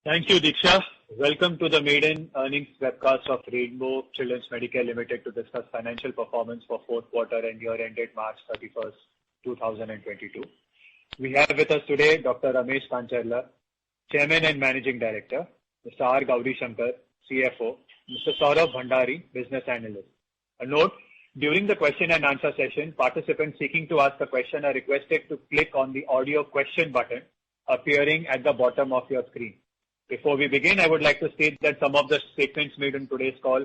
Thank you, Diksha. Welcome to the maiden earnings webcast of Rainbow Children's Medicare Limited to discuss financial performance for fourth quarter and year ended March 31st, 2022. We have with us today Dr. Ramesh Kancharla, Chairman and Managing Director, Mr. R. Gauri Shankar, CFO, Mr. Saurabh Bhandari, Business Analyst. A note, during the question and answer session, participants seeking to ask a question are requested to click on the audio question button appearing at the bottom of your screen. Before we begin, I would like to state that some of the statements made in today's call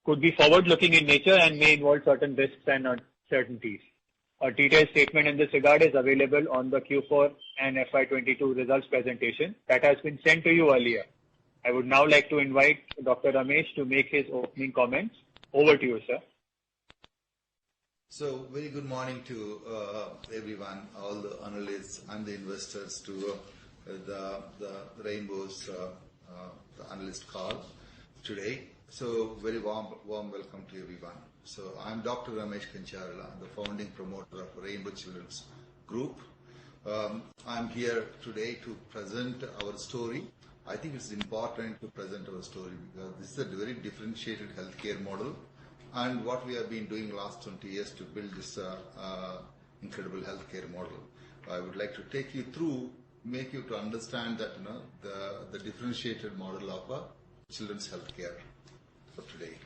could be forward-looking in nature and may involve certain risks and uncertainties. A detailed statement in this regard is available on the Q4 and FY22 results presentation that has been sent to you earlier. I would now like to invite Dr. Ramesh to make his opening comments. Over to you, sir. So, very good morning to everyone, all the analysts and the investors to the Rainbow's the analyst call today. So, very warm welcome to everyone. So, I'm Dr. Ramesh Kancharla, the founding promoter of Rainbow Children's Group. I'm here today to present our story. I think it's important to present our story because this is a very differentiated healthcare model, and what we have been doing last 20 years to build this incredible healthcare model. I would like to take you through, make you to understand that the differentiated model of children's healthcare for today.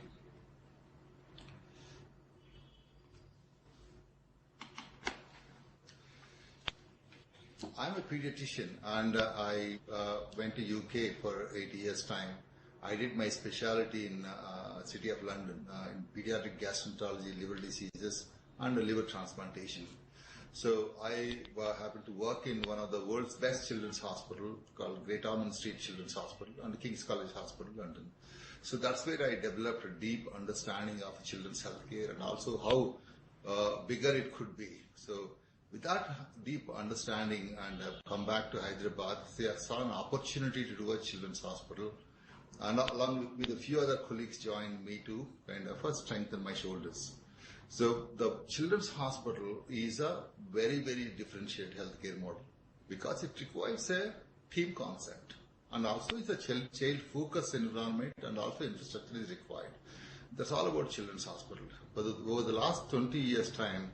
I'm a pediatrician and I went to UK for 8 years time. I did my specialty in City of London in pediatric gastroenterology, liver diseases and liver transplantation. So I happened to work in one of the world's best children's hospital called Great Ormond Street Children's Hospital and King's College Hospital, London. So that's where I developed a deep understanding of children's healthcare and also how bigger it could be. So with that deep understanding, and I've come back to Hyderabad, I saw an opportunity to do a children's hospital, and along with a few other colleagues joined me to kind of strengthen my shoulders. So the children's hospital is a very, very differentiated healthcare model because it requires a team concept, and also it's a child-focused environment, and also infrastructure is required. That's all about children's hospital. But over the last 20 years' time,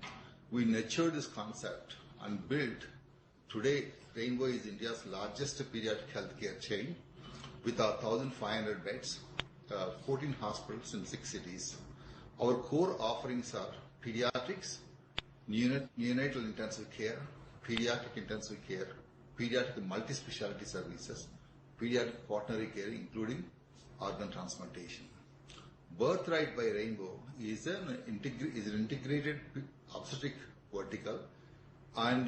we nurtured this concept and built. Today, Rainbow is India's largest pediatric healthcare chain with 1,500 beds, 14 hospitals in 6 cities. Our core offerings are pediatrics, neonatal intensive care, pediatric intensive care, pediatric multi-specialty services, pediatric quaternary care, including organ transplantation. Birthright by Rainbow is an integrated obstetric vertical and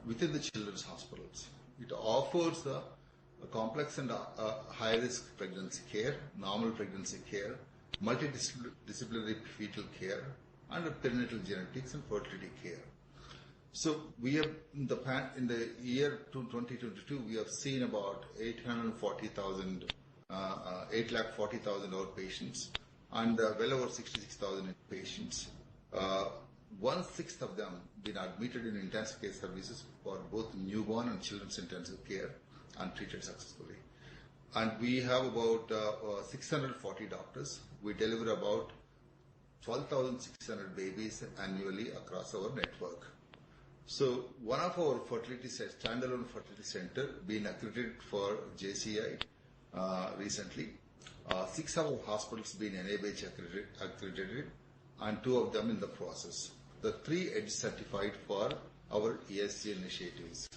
within the children's hospitals. It offers a complex and high-risk pregnancy care, normal pregnancy care, multidisciplinary fetal care, and perinatal genetics and fertility care. So we have in the year 2022 we have seen about 840,000 outpatients and well over 66,000 patients. 1/6 of them been admitted in intensive care services for both newborn and children's intensive care and treated successfully. And we have about 640 doctors. We deliver about 12,600 babies annually across our network. So one of our standalone fertility center been accredited for JCI recently. 6 of our hospitals been NABH accredited and 2 of them in the process. The 3 EDGE certified for our ESG initiatives.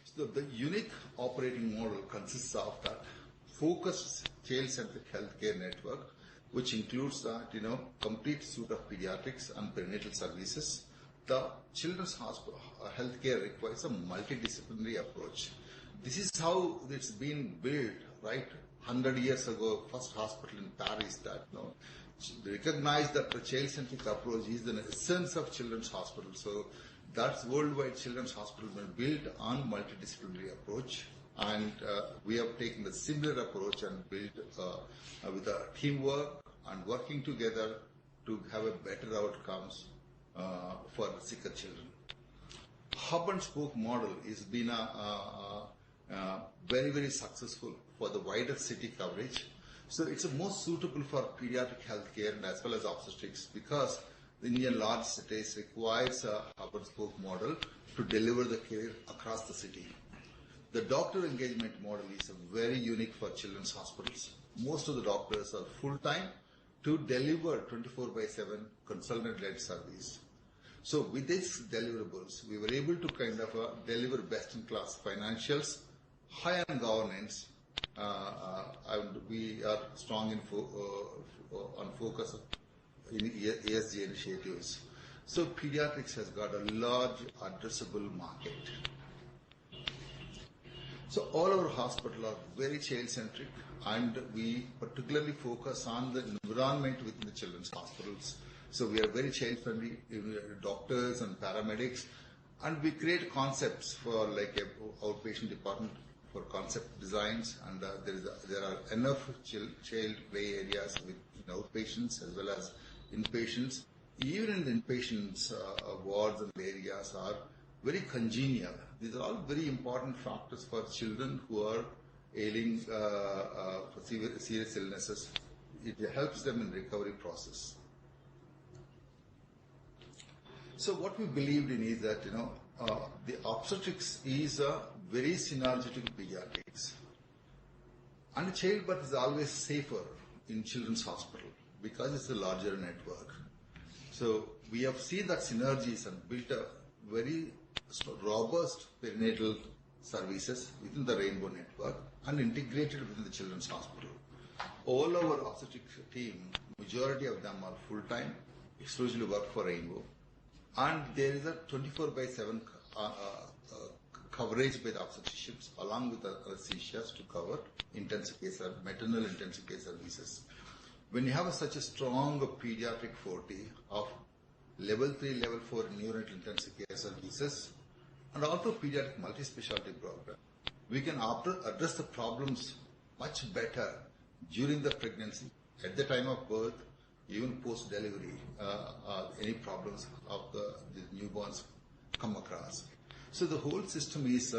So the unique operating model consists of that focused child-centric healthcare network, which includes that complete suite of pediatrics and perinatal services. The children's hospital healthcare requires a multidisciplinary approach. This is how it's been built, right? 100 years ago, first hospital in Paris that recognized that the child-centric approach is the essence of children's hospital. So that's worldwide children's hospital been built on multidisciplinary approach, and we have taken the similar approach and built with a teamwork and working together to have a better outcomes for sicker children. hub and spoke model has been very, very successful for the wider city coverage. So it's most suitable for pediatric healthcare and as well as obstetrics, because the Indian large cities requires a hub and spoke model to deliver the care across the city. The doctor engagement model is very unique for children's hospitals. Most of the doctors are full-time to deliver 24/7 consultant-led service. So with these deliverables, we were able to kind of deliver best-in-class financials, high-end governance, and we are strong in on focus in ESG initiatives. So pediatrics has got a large addressable market. So all our hospitals are very child-centric, and we particularly focus on the environment within the children's hospitals. So we are very child-friendly doctors and paramedics, and we create concepts for like a outpatient department for concept designs, and there are enough child play areas with outpatients as well as inpatients. Even in the inpatients, wards and areas are very congenial. These are all very important factors for children who are ailing for serious illnesses. It helps them in recovery process. So what we believed in is that the obstetrics is very synergetic with pediatrics, and childbirth is always safer in children's hospital because it's a larger network. So we have seen that synergies and built a very robust perinatal services within the Rainbow network and integrated within the children's hospital. All our obstetrics team, majority of them are full-time, exclusively work for Rainbow, and there is a 24/7 coverage by the obstetricians along with the anesthesias to cover intensive care, maternal intensive care services. When you have such a strong pediatric forte of level 3, level 4 neonatal intensive care services, and also pediatric multi-specialty program, we can address the problems much better during the pregnancy, at the time of birth, even post-delivery, any problems of the newborns come across. So the whole system is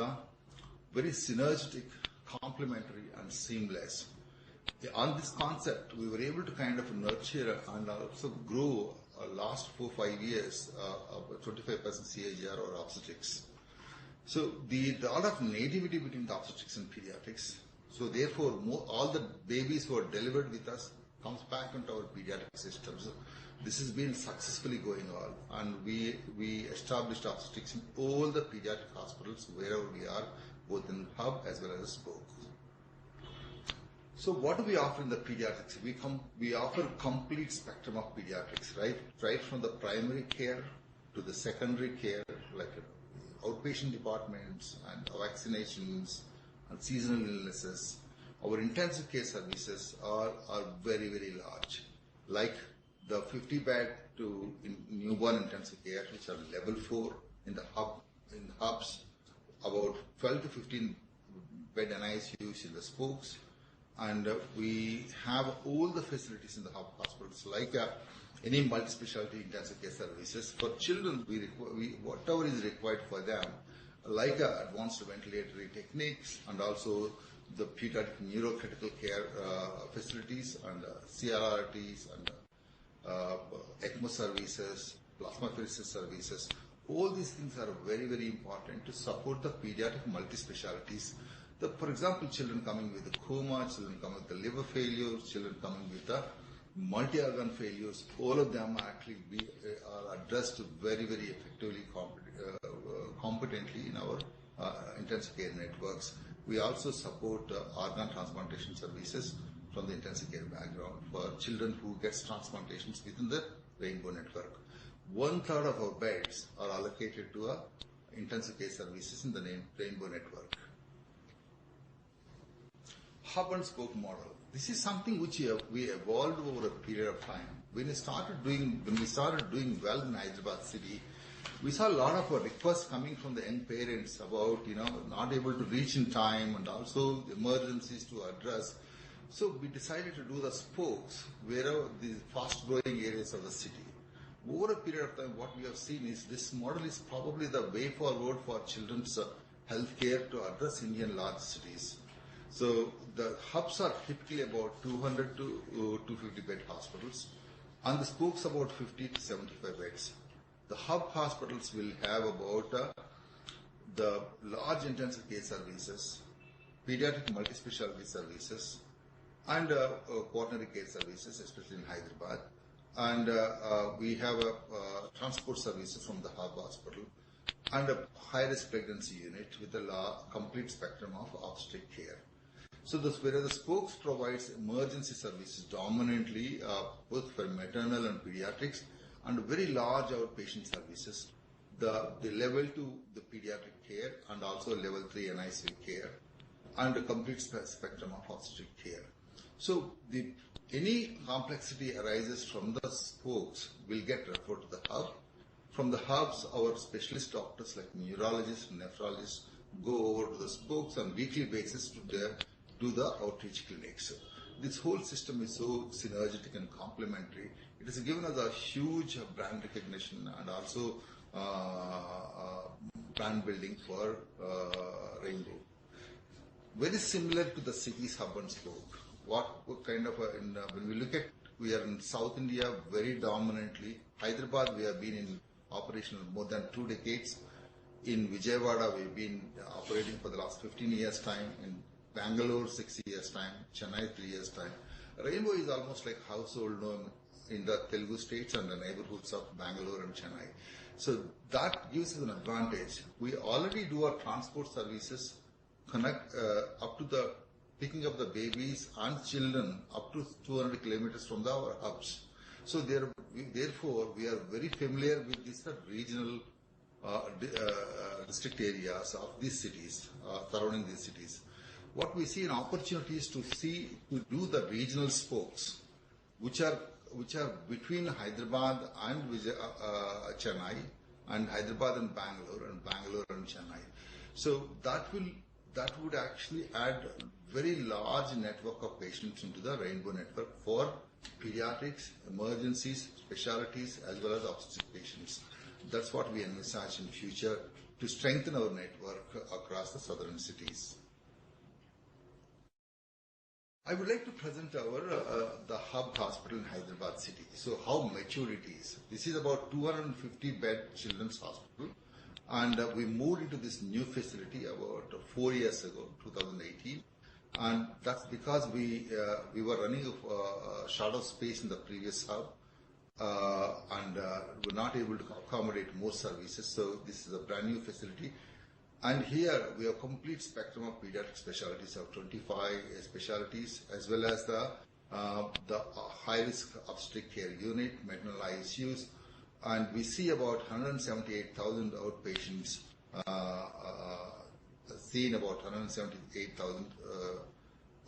very synergistic, complementary, and seamless. On this concept, we were able to kind of nurture and also grow last 4-5 years 25% CAGR or obstetrics. So the lot of nativity between the obstetrics and pediatrics. So therefore, all the babies who are delivered with us comes back into our pediatric systems. This has been successfully going on, and we established obstetrics in all the pediatric hospitals wherever we are, both in hub as well as spoke. So what do we offer in the pediatrics? We offer complete spectrum of pediatrics, right from the primary care to the secondary care, like outpatient departments and vaccinations and seasonal illnesses. Our intensive care services are very, very large, like the 50-bed to newborn intensive care, which are level 4 in the hubs, about 12 to 15 bed NICUs in the spokes, and we have all the facilities in the hub hospitals, like any multi-specialty intensive care services. For children, we whatever is required for them, like advanced ventilatory techniques and also the pediatric neurocritical care facilities and CRRTs and ECMO services, plasmapheresis services. All these things are very, very important to support the pediatric multi-specialties. For example, children coming with a coma, children coming with the liver failures, children coming with the multi-organ failures, all of them actually are addressed very, very effectively, competently in our intensive care networks. We also support organ transplantation services from the intensive care background for children who gets transplantations within the Rainbow network. 1/3 of our beds are allocated to intensive care services in the Rainbow network. Hub and spoke model. This is something which we evolved over a period of time. When we started doing well in Hyderabad city, we saw a lot of requests coming from the young parents about not able to reach in time and also emergencies to address. So we decided to do the spokes wherever these fast growing areas of the city. over a period of time, what we have seen is this model is probably the way forward for children's healthcare to address Indian large cities. So the hubs are typically about 200 to 250 bed hospitals, and the spokes about 50 to 75 beds. The hub hospitals will have about the large intensive care services, pediatric multi-specialty services, and coronary care services, especially in Hyderabad. And we have transport services from the hub hospital and a high-risk pregnancy unit with a complete spectrum of obstetric care. So whereas the spokes provides emergency services dominantly both for maternal and pediatrics, and very large outpatient services, the level 2, the pediatric care, and also level 3 NICU care, and a complete spectrum of obstetric care. So any complexity arises from the spokes will get referred to the hub. From the hubs, our specialist doctors like neurologists, nephrologists go over to the spokes on weekly basis to do the outreach clinics. This whole system is so synergetic and complementary. It has given us a huge brand recognition and also brand building for Rainbow. Very similar to the city's hub and spoke. What kind of when we look at, we are in South India very dominantly. Hyderabad, we have been in operational more than 2 decades. In Vijayawada, we've been operating for the last 15 years time. In Bangalore, 6 years time. Chennai, 3 years time. Rainbow is almost like household name in the Telugu states and the neighborhoods of Bangalore and Chennai. So that gives us an advantage. We already do our transport services, connect up to the picking up the babies and children up to 200 kilometers from our hubs. So therefore, we are very familiar with these regional district areas of these cities, surrounding these cities. What we see in opportunities to do the regional spokes, which are between Hyderabad and Chennai, and Hyderabad and Bangalore and Chennai. So that would actually add very large network of patients into the Rainbow network for pediatrics, emergencies, specialties, as well as obstetric patients. That's what we envisage in future to strengthen our network across the southern cities. I would like to present the hub hospital in Hyderabad city. So how mature it is. This is about 250 bed children's hospital, and we moved into this new facility about 4 years ago, 2018. And that's because we were running short of space in the previous hub, and were not able to accommodate more services. So this is a brand new facility. And here we have complete spectrum of pediatric specialties of 25 specialties, as well as the high-risk obstetric care unit, maternal ICUs, and we see about 178,000 outpatients, seen about 178,000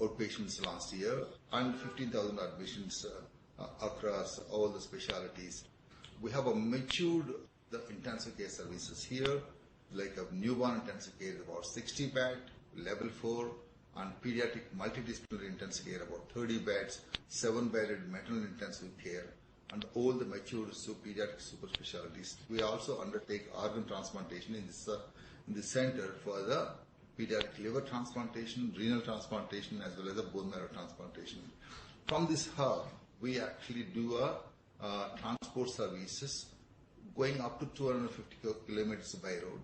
outpatients last year, and 15,000 admissions across all the specialties. We have a matured the intensive care services here, like a newborn intensive care about 60 bed, level 4, and pediatric multidisciplinary intensive care about 30 beds, 7-bedded maternal intensive care, and all the matured pediatric super specialties. We also undertake organ transplantation in this center for the pediatric liver transplantation, renal transplantation, as well as a bone marrow transplantation. From this hub, we actually do transport services going up to 250 kilometers by road,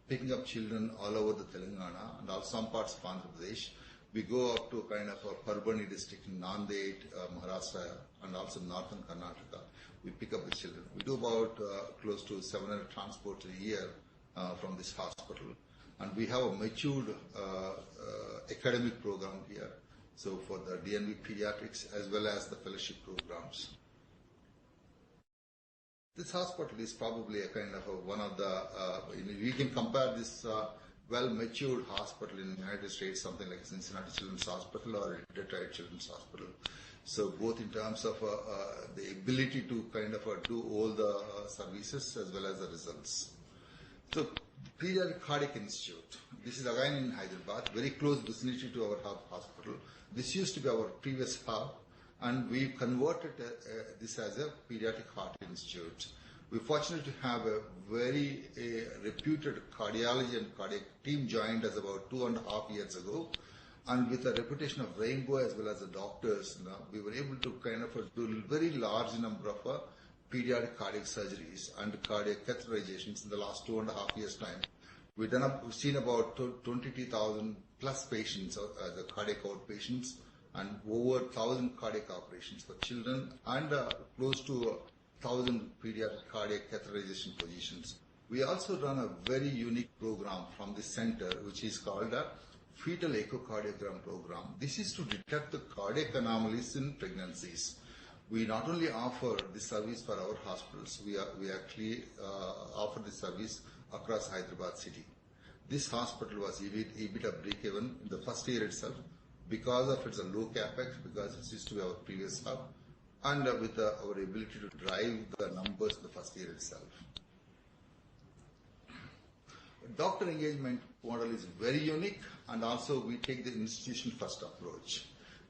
picking up children all over the Telangana and also some parts of Andhra Pradesh. We go up to kind of a Parbani district in Nanded, Maharashtra, and also northern Karnataka. We pick up the children. We do about close to 700 transports a year from this hospital. And we have a matured academic program here. So for the DNB pediatrics as well as the fellowship programs. This hospital is probably a kind of one of the, we can compare this well-matured hospital in the United States, something like Cincinnati Children's Hospital or Detroit Children's Hospital. So both in terms of the ability to kind of do all the services as well as the results. So Pediatric Cardiac Institute. This is again in Hyderabad, very close vicinity to our hub hospital. This used to be our previous hub, and we converted this as a Pediatric Heart Institute. Institute. We're fortunate to have a very reputed cardiology and cardiac team joined us about 2.5 years ago. And with a reputation of Rainbow as well as the doctors, we were able to kind of do a very large number of pediatric cardiac surgeries and cardiac catheterizations in the last 2.5 years' time. We've seen about 22,000 plus patients as cardiac outpatients and over 1,000 cardiac operations for children and close to 1,000 pediatric cardiac catheterization positions. We also run a very unique program from the center, which is called a fetal echocardiogram program. This is to detect the cardiac anomalies in pregnancies. We not only offer this service for our hospitals, we actually offer this service across Hyderabad city. This hospital was EBITDA break-even in the first year itself because of its low capex, because it used to be our previous hub, and with our ability to drive the numbers in the first year itself. Doctor engagement model is very unique, and also we take the institution first approach.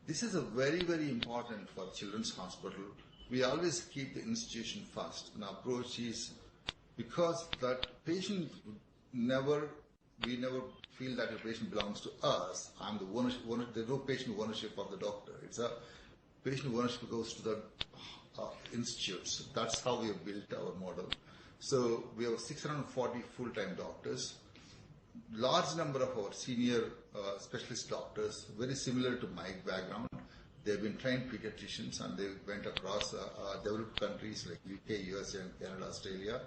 This is a very, very important for Children's Hospital. We always keep the institution first. An approach is because that patient we never feel that a patient belongs to us. I'm the ownership. There's no patient ownership of the doctor. It's a patient ownership goes to the institutes. That's how we have built our model. So we have 640 full-time doctors. Large number of our senior specialist doctors, very similar to my background. They've been trained pediatricians and they went across developed countries like UK, USA, and Canada, Australia,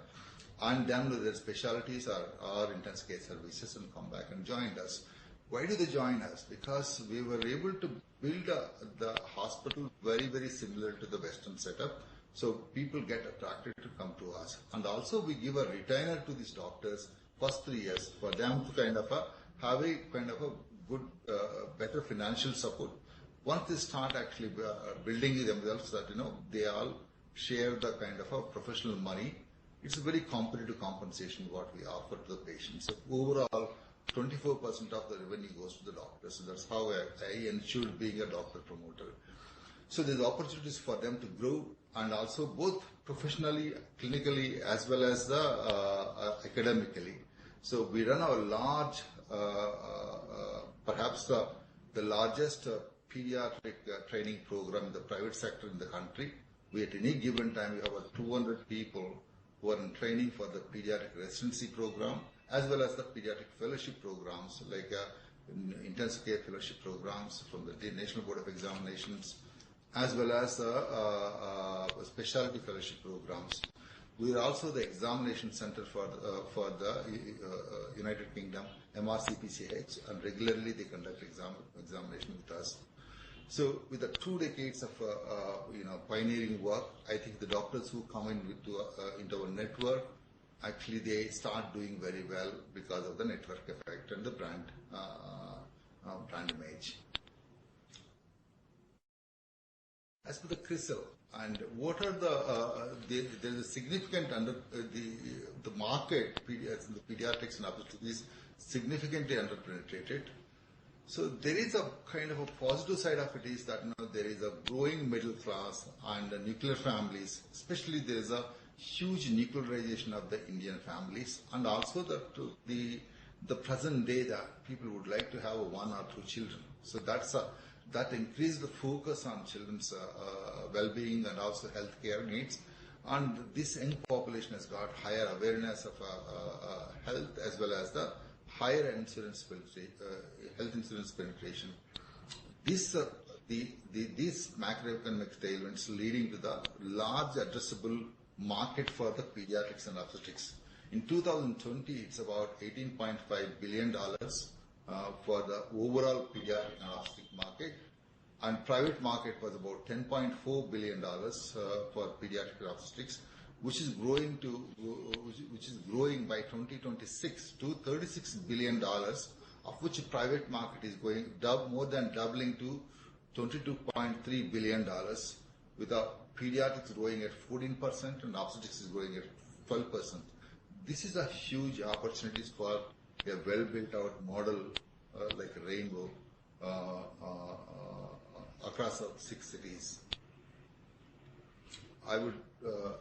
and done their specialties are intensive care services and come back and joined us. Why do they join us? Because we were able to build the hospital very, very similar to the Western setup. So people get attracted to come to us. And also we give a retainer to these doctors first 3 years for them to kind of have a kind of a good, better financial support. Once they start actually building themselves that, they all share the kind of a professional money. It's a very competitive compensation what we offer to the patients. So overall, 24% of the revenue goes to the doctor. So that's how I ensure being a doctor promoter. So there's opportunities for them to grow and also both professionally, clinically, as well as academically. So we run our large, perhaps the largest pediatric training program in the private sector in the country. We at any given time, we have about 200 people who are in training for the pediatric residency program, as well as the pediatric fellowship programs, like intensive care fellowship programs from the National Board of Examinations, as well as specialty fellowship programs. We are also the examination center for the United Kingdom, MRCPCH, and regularly they conduct examination with us. So with the 2 decades of pioneering work, I think the doctors who come in into our network, actually they start doing very well because of the network effect and the brand image. As for the CRISIL, and what are there's a significant the market in the pediatrics and obstetrics is significantly underpenetrated. So there is a kind of a positive side of it is that there is a growing middle class and nuclear families, especially there is a huge nuclearization of the Indian families, and also the present day that people would like to have 1 or 2 children. So that increased the focus on children's well-being and also healthcare needs. And this young population has got higher awareness of health as well as the higher health insurance penetration. These macroeconomic tailwinds leading to the large addressable market for the pediatrics and obstetrics. In 2020, it's about $18.5 billion for the overall pediatric and obstetric market, and private market was about $10.4 billion for pediatric and obstetrics, which is growing by 2026 to $36 billion, of which private market is going more than doubling to $22.3 billion, with the pediatrics growing at 14% and obstetrics is growing at 12%. This is a huge opportunity for a well-built out model like a Rainbow across our 6 cities. I would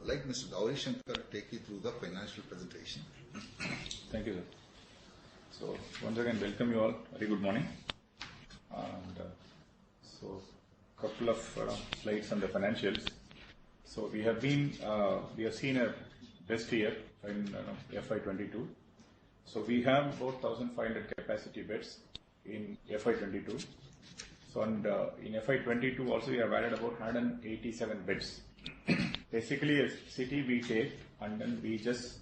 like Mr. Gauri Shankar take you through the financial presentation. Thank you, sir. So once again, welcome you all. Very good morning. And so couple of slides on the financials. So we have seen a best year in FY22. So we have about 1,500 capacity beds in FY22. So and in FY22 also we have added about 187 beds. Basically a city we take and then we just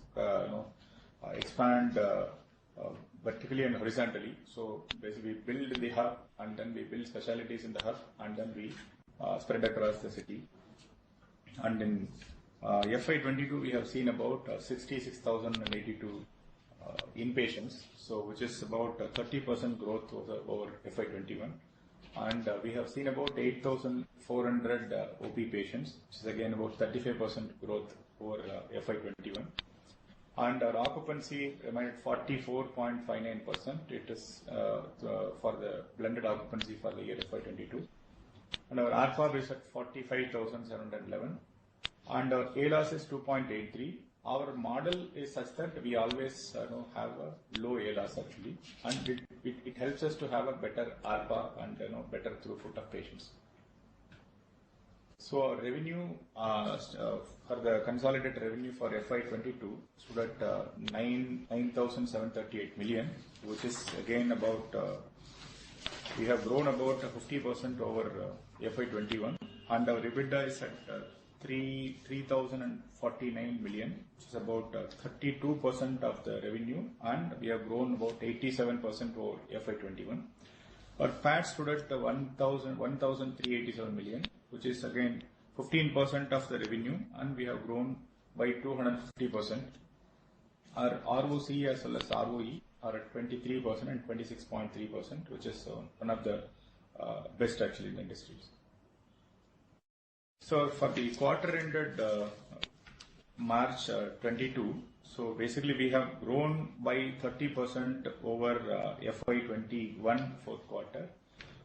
expand vertically and horizontally. So basically we build the hub and then we build specialties in the hub and then we spread across the city. And in FY22 we have seen about 66,082 inpatients, so which is about 30% growth over FY21. And we have seen about 8,400 OP patients, which is again about 35% growth over FY21. And our occupancy remained 44.59%. It is for the blended occupancy for the year FY22. And our ARPOB is at 45,711. And our ALOS is 2.83. Our model is such that we always have a low ALOS actually, and it helps us to have a better ARPA and better throughput of patients. So our revenue for the consolidated revenue for FY22 stood at 9,738 million, which is again about we have grown about 50% over FY21, and our EBITDA is at 3,049 million, which is about 32% of the revenue, and we have grown about 87% over FY21. Our PAT stood at 1,387 million, which is again 15% of the revenue, and we have grown by 250%. Our ROC as well as ROE are at 23% and 26.3%, which is one of the best actually in the industries. So for the quarter ended March 22, so basically we have grown by 30% over FY21 fourth quarter,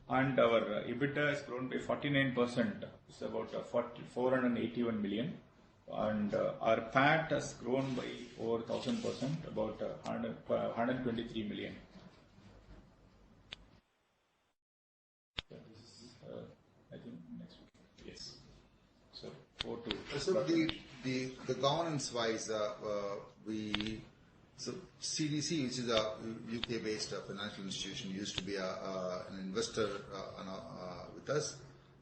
and our EBITDA has grown by 49%. It's about 481 million, and our PAT has grown by over 1,000%, about 123 million. I think next week. Yes. So the governance wise, CDC, which is a UK based financial institution, used to be an investor with us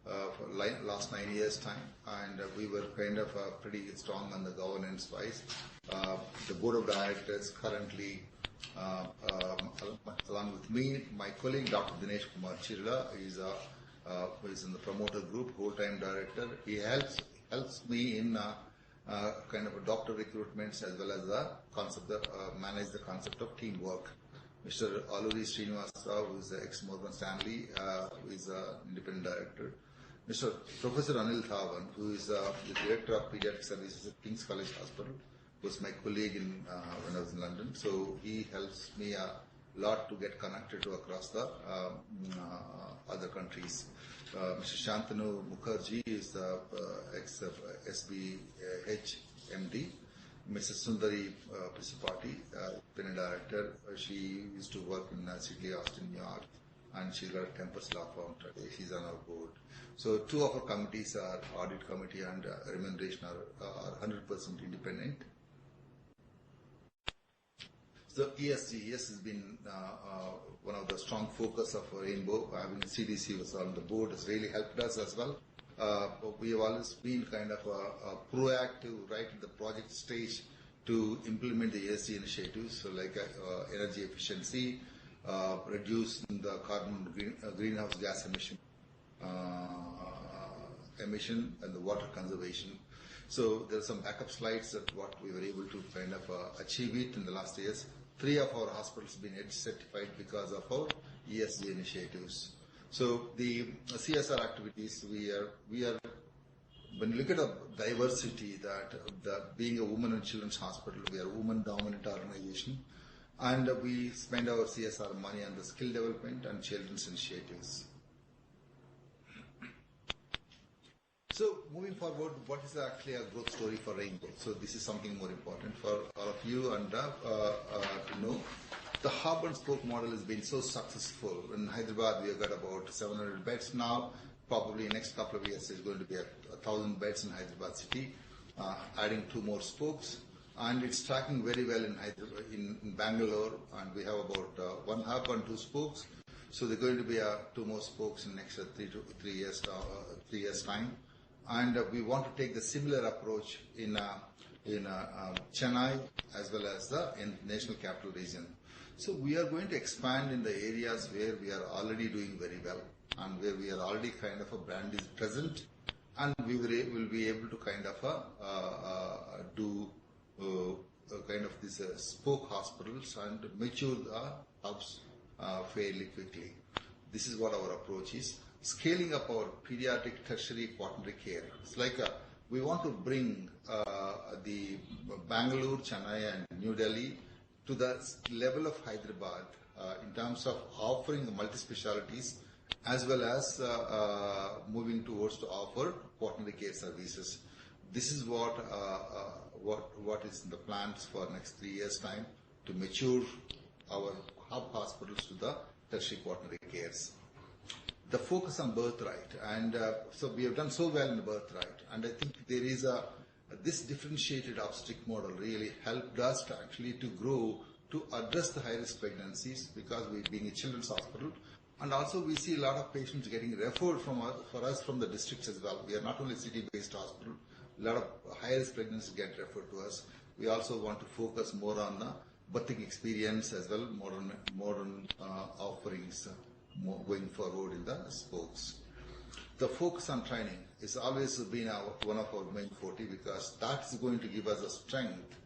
for last 9 years time, and we were kind of pretty strong on the governance wise. The board of directors currently, along with me, my colleague Dr. Dinesh Kumar Chirla is in the promoter group, whole-time director. He helps me in kind of a doctor recruitments as well as the concept manage the concept of teamwork. Mr. Aluri Srinivasa, who is ex-Morgan Stanley, who is an independent director. Mr. Professor Anil Thawan, who is the director of pediatric services at King's College Hospital, was my colleague when I was in London. So he helps me a lot to get connected to across the other countries. Mr. Shantanu Mukherjee is the ex-SBH MD. Mrs. Sundari Pisapati, Independent Director. She used to work in Sydney, Austin, New York, and she's got a campus law firm today. She's on our board. So two of our committees are Audit Committee and Remuneration are 100% independent. So ESG has been one of the strong focus of Rainbow. Having CDC was on the board has really helped us as well. We have always been kind of proactive right at the project stage to implement the ESG initiatives, so like energy efficiency, reducing the greenhouse gas emission and the water conservation. So there are some backup slides that what we were able to kind of achieve it in the last years. 3 of our hospitals have been EDGE certified because of our ESG initiatives. So the CSR activities, we are when you look at the diversity that being a women and children's hospital, we are a women dominant organization, and we spend our CSR money on the skill development and children's initiatives. So moving forward, what is actually a growth story for Rainbow? So this is something more important for all of you and to know. The hub and spoke model has been so successful. In Hyderabad, we have got about 700 beds now. Probably next couple of years, there's going to be 1,000 beds in Hyderabad city, adding 2 more spokes. And it's tracking very well in Hyderabad, in Bangalore, and we have about 1 hub and 2 spokes. So there are going to be 2 more spokes in next 3 years time. And we want to take the similar approach in Chennai as well as the National Capital Region. So we are going to expand in the areas where we are already doing very well and where we are already kind of a brand is present, and we will be able to kind of do kind of these spoke hospitals and mature the hubs fairly quickly. This is what our approach is. Scaling up our pediatric tertiary quaternary care. It's like we want to bring the Bangalore, Chennai and New Delhi to the level of Hyderabad in terms of offering the multi-specialties as well as moving towards to offer quaternary care services. This is what is in the plans for next 3 years time to mature our hub hospitals to the tertiary quaternary cares. The focus on birthright, and so we have done so well in the birthright, and I think there is this differentiated obstetric model really helped us to actually to grow to address the high-risk pregnancies, because we being a children's hospital, and also we see a lot of patients getting referred for us from the districts as well. We are not only city-based hospital, a lot of high-risk pregnancies get referred to us. We also want to focus more on birthing experience as well, modern offerings going forward in the spokes. The focus on training is always been one of our main forte, because that is going to give us a strength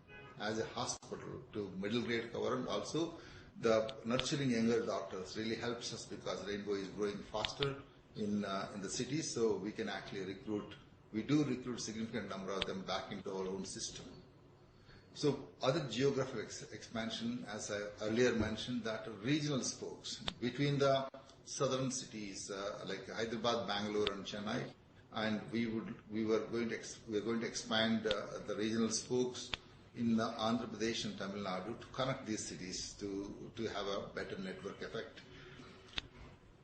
as a hospital to middle grade cover, and also the nurturing younger doctors really helps us, because Rainbow is growing faster in the city, so we can actually recruit. We do recruit significant number of them back into our own system. So other geographical expansion, as I earlier mentioned, that regional spokes between the southern cities like Hyderabad, Bangalore, and Chennai, and we are going to expand the regional spokes in Andhra Pradesh and Tamil Nadu to connect these cities to have a better network effect.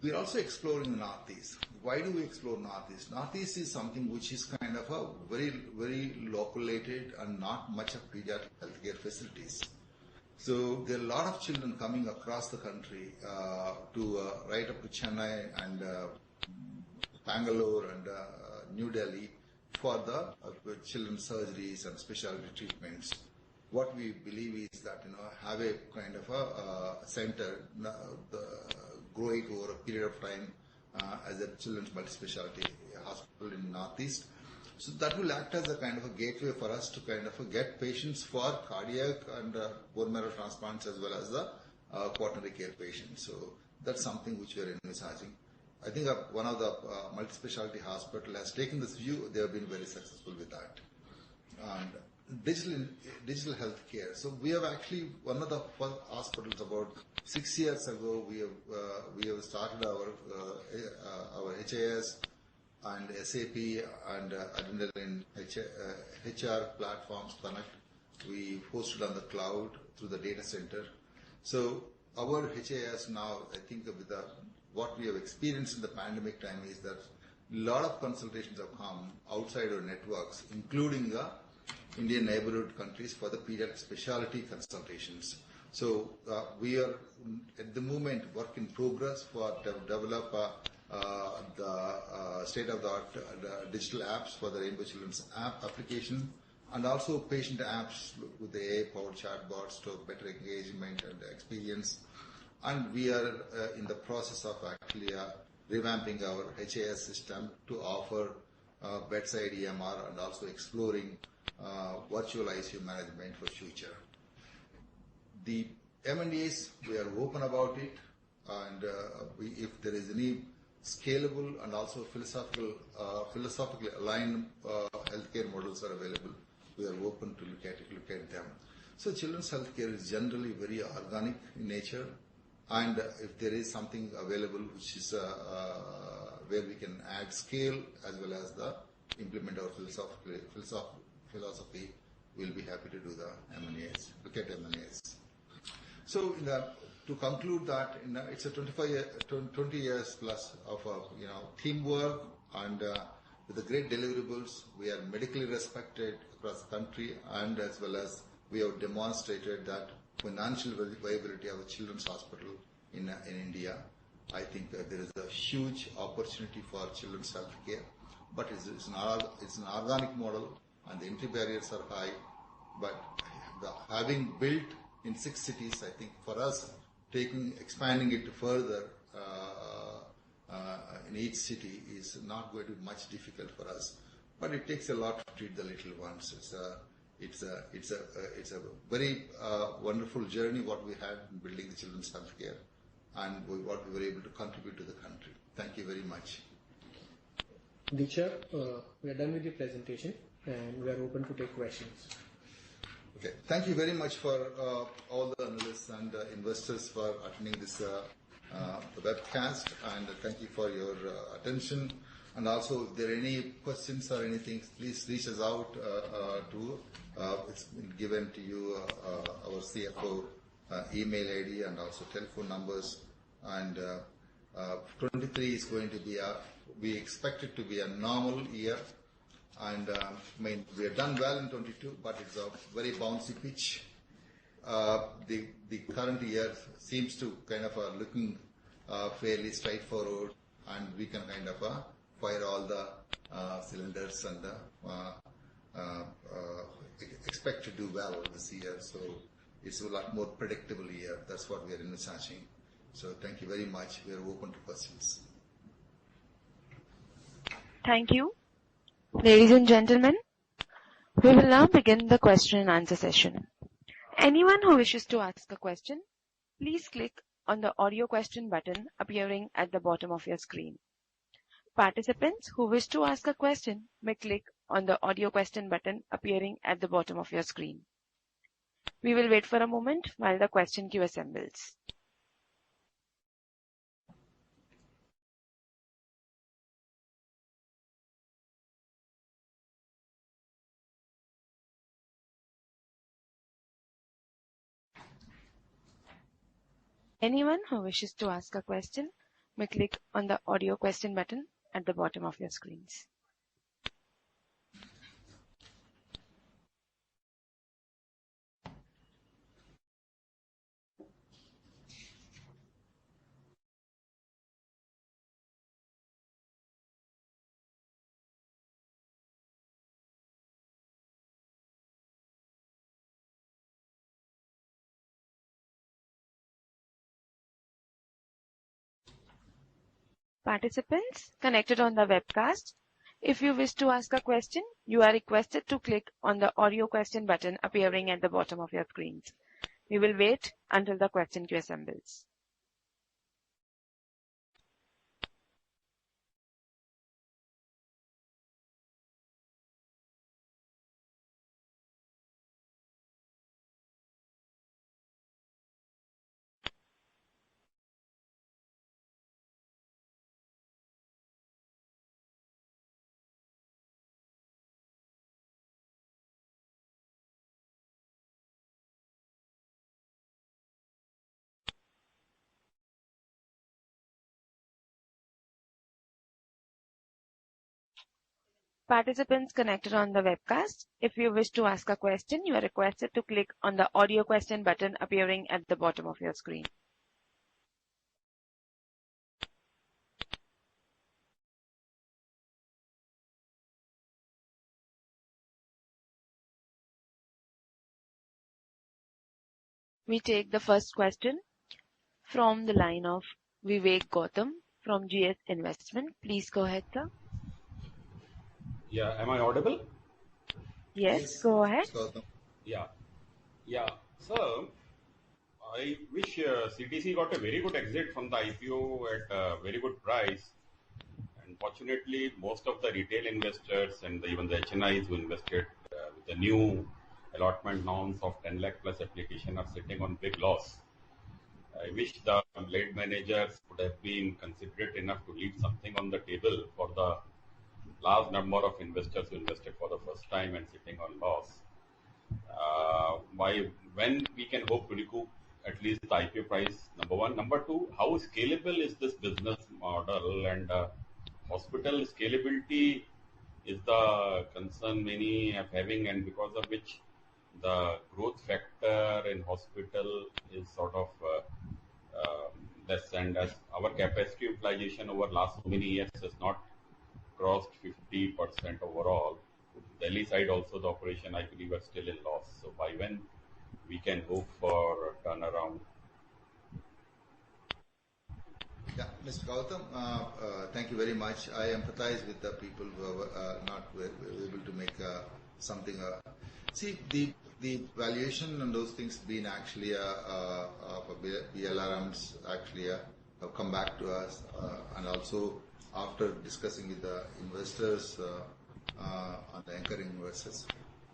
We are also exploring the Northeast. Why do we explore Northeast? Northeast is something which is kind of a very, very loculated and not much of pediatric healthcare facilities. So there are a lot of children coming across the country to right up to Chennai and Bangalore and New Delhi for the children's surgeries and specialty treatments. What we believe is that have a kind of a center, grow it over a period of time as a children's multi-specialty hospital in Northeast. So that will act as a kind of a gateway for us to kind of get patients for cardiac and bone marrow transplants as well as the quaternary care patients. So that's something which we are envisaging. I think one of the multi-specialty hospital has taken this view. They have been very successful with that. And digital healthcare. So we have actually one of the first hospitals about 6 years ago. We have started our HIS and SAP and Adrenaline HR platforms connect. We hosted on the cloud through the data center. So our HIS now, I think with what we have experienced in the pandemic time is that a lot of consultations have come outside our networks, including the Indian neighborhood countries for the pediatric specialty consultations. So we are at the moment work in progress for develop the state-of-the-art digital apps for the Rainbow Children's app application, and also patient apps with the AI-powered chatbots to better engagement and experience. And we are in the process of actually revamping our HIS system to offer bedside EMR and also exploring virtual ICU management for future. The M&As, we are open about it, and if there is any scalable and also philosophically aligned healthcare models are available, we are open to look at them. So children's healthcare is generally very organic in nature, and if there is something available which is where we can add scale as well as the implement our philosophy, we'll be happy to do the M&As, look at M&As. So to conclude that, it's a 20 years plus of teamwork and with the great deliverables. We are medically respected across the country, and as well as we have demonstrated that financial viability of a children's hospital in India. I think there is a huge opportunity for children's health care, but it's an organic model and the entry barriers are high. But having built in 6 cities, I think for us, expanding it further in each city is not going to be much difficult for us. But it takes a lot to treat the little ones. It's a very wonderful journey what we had in building the children's health care and what we were able to contribute to the country. Thank you very much. Diksha, we are done with the presentation and we are open to take questions. Okay, thank you very much for all the analysts and investors for attending this the webcast, and thank you for your attention. And also, if there are any questions or anything, please reach us out to. It's been given to you our CFO email ID and also telephone numbers. And 23 is going to be we expect it to be a normal year. And we have done well in 22, but it's a very bouncy pitch. The current year seems to kind of looking fairly straightforward, and we can kind of fire all the cylinders and expect to do well this year. So it's a lot more predictable year. That's what we are envisaging. So thank you very much. We are open to questions. Thank you. Ladies and gentlemen, we will now begin the question and answer session. Anyone who wishes to ask a question, please click on the audio question button appearing at the bottom of your screen. Participants who wish to ask a question may click on the audio question button appearing at the bottom of your screen. We will wait for a moment while the question queue assembles. Anyone who wishes to ask a question may click on the audio question button at the bottom of your screens. Participants connected on the webcast, if you wish to ask a question, you are requested to click on the audio question button appearing at the bottom of your screens. We will wait until the question queue assembles. Participants connected on the webcast, if you wish to ask a question, you are requested to click on the audio question button appearing at the bottom of your screen. We take the first question from the line of Vivek Gautam from GS Investment. Please go ahead, sir. Yeah, am I audible? Yes, go ahead. Yeah. So, I wish CTC got a very good exit from the IPO at a very good price. And fortunately, most of the retail investors and even the HNIs who invested with the new allotment norms of 10 lakh plus application are sitting on big loss. I wish the late managers would have been considerate enough to leave something on the table for the large number of investors who invested for the first time and sitting on loss. When we can hope to recoup at least the IPO price, number one. Number two, how scalable is this business model? And hospital scalability is the concern many are having, and because of which the growth factor in hospital is sort of less. And as our capacity utilization over last so many years has not crossed 50% overall. Delhi side also the operation I believe are still in loss. So by when we can hope for a turnaround? Yeah, Mr. Gautam, thank you very much. I empathize with the people who are not able to make something. See, the valuation and those things been actually BLRMs actually have come back to us, and also after discussing with the investors and the anchoring investors,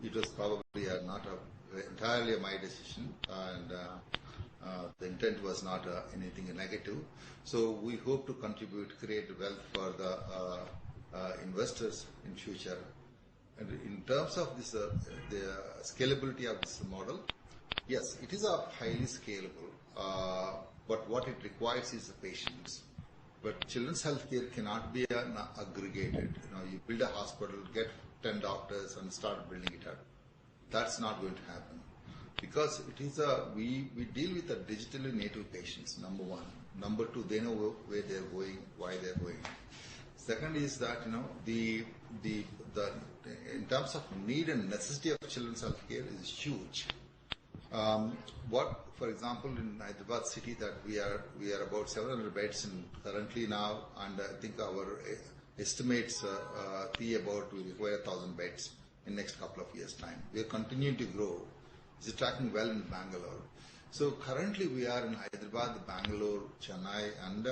it was probably not entirely my decision, and the intent was not anything negative. So we hope to create wealth for the investors in future. And in terms of this, the scalability of this model, yes, it is a highly scalable, but what it requires is the patience. But children's healthcare cannot be aggregated. You build a hospital, get 10 doctors and start building it up. That's not going to happen. Because it is we deal with the digitally native patients, number one. Number two, they know where they're going, why they're going. Second is that, in terms of need and necessity of children's healthcare is huge. For example, in Hyderabad city, that we are about 700 beds currently now, and I think our estimates about we require 1,000 beds in next couple of years' time. We are continuing to grow. It's tracking well in Bangalore. So currently we are in Hyderabad, Bangalore, Chennai, and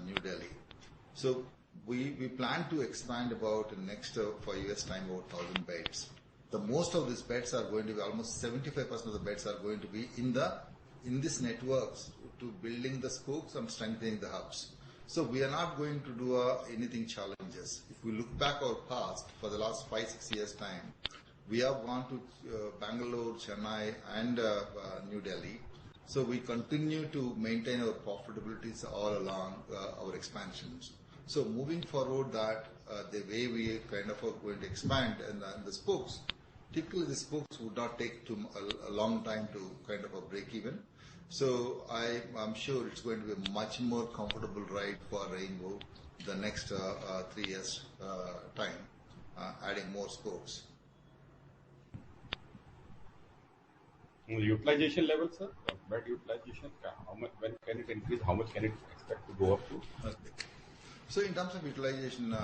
New Delhi. So we plan to expand about in next 5 years' time about 1,000 beds. The most of these beds are going to be almost 75% of the beds are going to be in these networks to building the spokes and strengthening the hubs. So we are not going to do anything challenges. If we look back our past for the last 5-6 years' time, we have gone to Bangalore, Chennai, and New Delhi. So we continue to maintain our profitabilities all along our expansions. So moving forward, that the way we kind of are going to expand and the spokes, typically the spokes would not take a long time to kind of a break even. So I'm sure it's going to be a much more comfortable ride for Rainbow the next 3 years time, adding more spokes. Utilization level, sir? Bed utilization, when can it increase? How much can it expect to go up to? Okay. So in terms of utilization,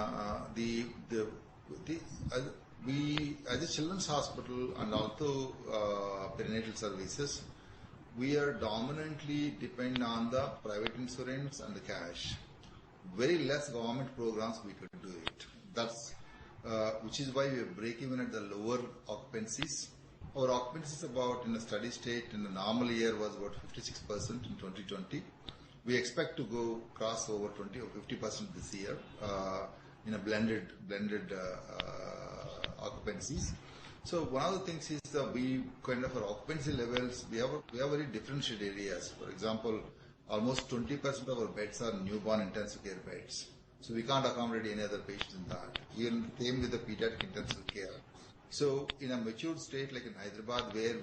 we as a children's hospital and also perinatal services, we are dominantly depend on the private insurance and the cash. Very less government programs we could do it. That's which is why we break even at the lower occupancies. Our occupancy is about in a steady state in a normal year was about 56% in 2020. We expect to cross over 20 or 50% this year in a blended occupancies. So one of the things is that we kind of our occupancy levels, we have very differentiated areas. For example, almost 20% of our beds are newborn intensive care beds. So we can't accommodate any other patients in that. Even same with the pediatric intensive care. So in a mature state like in Hyderabad, where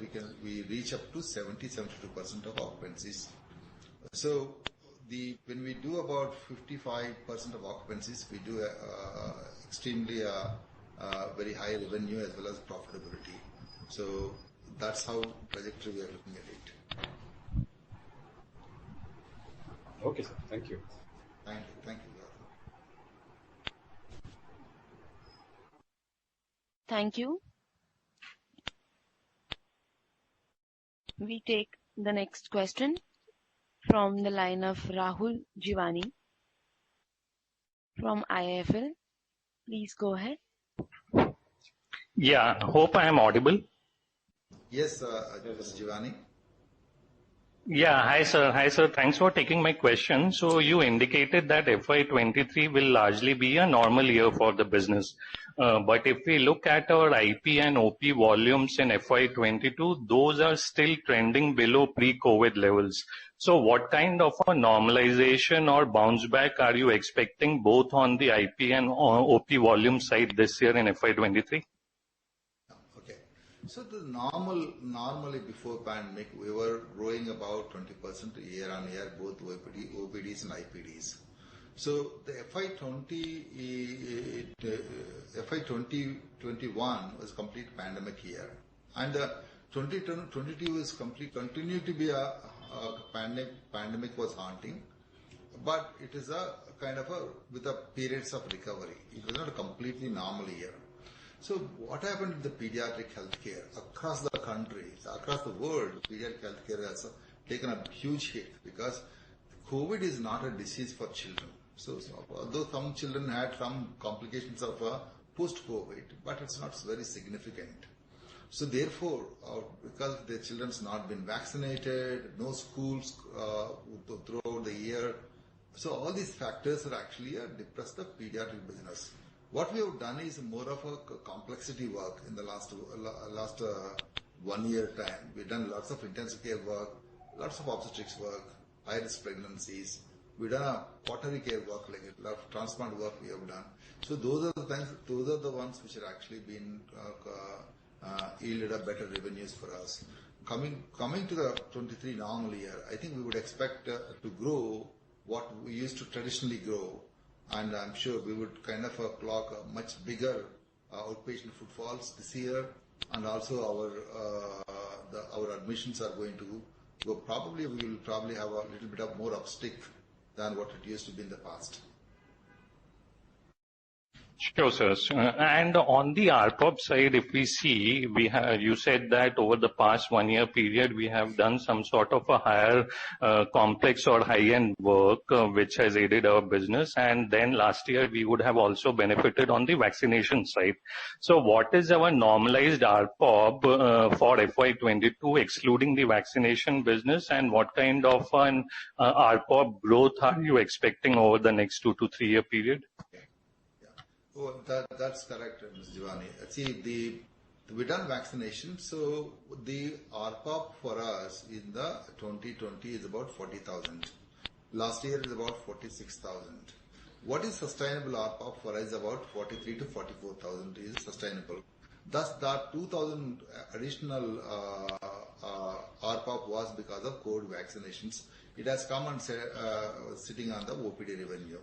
we reach up to 70-72% of occupancies. So when we do about 55% of occupancies, we do extremely very high revenue as well as profitability. So that's how trajectory we are looking at it. Okay, sir. Thank you. Thank you. Thank you. We take the next question from the line of Rahul Jivani from IIFL. Please go ahead. Yeah, hope I am audible. Yes, Mr. Jivani. Yeah. Hi, sir. Hi, sir. Thanks for taking my question. So you indicated that FY23 will largely be a normal year for the business. But if we look at our IP and OP volumes in FY22, those are still trending below pre-COVID levels. So what kind of a normalization or bounce back are you expecting both on the IP and OP volume side this year in FY23? Okay. So normally before pandemic, we were growing about 20% year on year, both OPDs and IPDs. So the FY2021 was complete pandemic year, and 2022 is continued to be a pandemic was haunting, but it is a kind of with a periods of recovery. It was not a completely normal year. So what happened in the pediatric healthcare across the country, across the world, pediatric healthcare has taken a huge hit because COVID is not a disease for children. So although some children had some complications of post-COVID, but it's not very significant. So therefore, because the children's not been vaccinated, no schools throughout the year, so all these factors are actually depressed the pediatric business. What we have done is more of a complexity work in the last 1 year time. We've done lots of intensive care work, lots of obstetrics work, high-risk pregnancies. We've done a quaternary care work, like a lot of transplant work we have done. So those are the things, those are the ones which are actually been yielded up better revenues for us. Coming to the 23 normal year, I think we would expect to grow what we used to traditionally grow, and I'm sure we would kind of clock a much bigger outpatient footfalls this year, and also our admissions are going to go. We will probably have a little bit of more upstick than what it used to be in the past. Sure, sir. And on the RPOB side, if we see, you said that over the past 1 year period, we have done some sort of a higher complex or high-end work, which has aided our business. And then last year, we would have also benefited on the vaccination side. So what is our normalized RPOB for FY22, excluding the vaccination business? And what kind of an RPOB growth are you expecting over the next 2 to 3 year period? Oh, that's correct, Ms. Jivani. See, we done vaccination, so the RPOP for us in the 2020 is about 40,000. Last year is about 46,000. What is sustainable RPOP for us is about 43 to 44,000 is sustainable. Thus, that 2,000 additional RPOP was because of COVID vaccinations. It has come and sitting on the OPD revenue.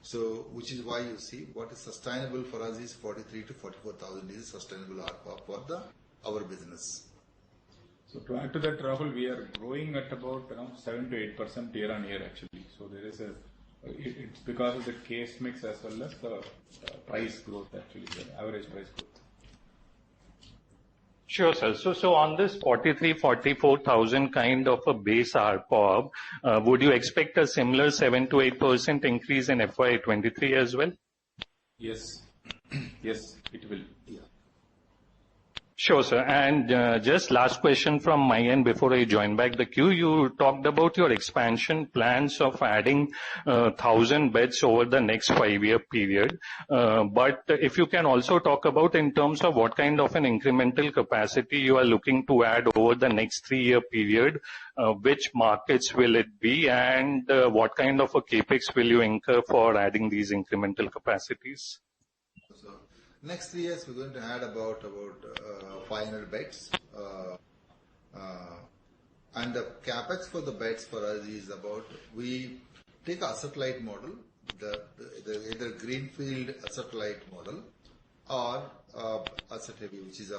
So, which is why you see what is sustainable for us is 43 to 44,000 is sustainable RPOP for our business. So to add to that, Rahul, we are growing at about 7 to 8% year on year actually. So there is it's because of the case mix as well as the price growth actually, the average price growth. Sure, sir. So on this 44,000 kind of a base RPOB, would you expect a similar 7 to 8% increase in FY23 as well? Yes. Yes, it will. Yeah. Sure, sir. And just last question from my end before I join back the queue. You talked about your expansion plans of adding 1,000 beds over the next 5-year period. But if you can also talk about in terms of what kind of an incremental capacity you are looking to add over the next 3-year period, which markets will it be, and what kind of a capex will you incur for adding these incremental capacities? Next 3 years, we're going to add about 500 beds. And the capex for the beds for us is about, we take asset-light model, the either greenfield asset-light model or asset-heavy, which is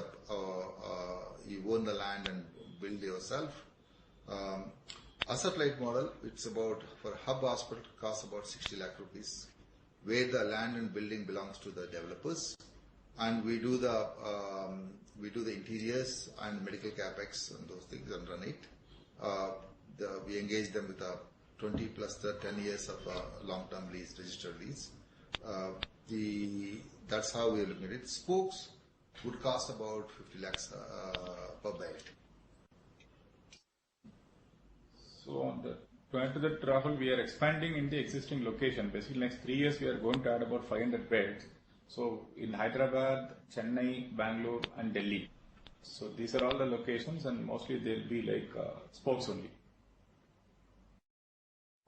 you own the land and build yourself. Asset-light model, it's about, for hub hospital, costs about 60 lakh rupees, where the land and building belongs to the developers. And we do the interiors and medical capex and those things and run it. We engage them with a 20 plus the 10 years of long-term lease, registered lease. That's how we are looking at it. Spokes would cost about 50 lakhs per bed. So to add to that, Rahul, we are expanding in the existing location. Basically, next 3 years we are going to add about 500 beds. So in Hyderabad, Chennai, Bangalore, and Delhi. So these are all the locations, and mostly they'll be like spokes only.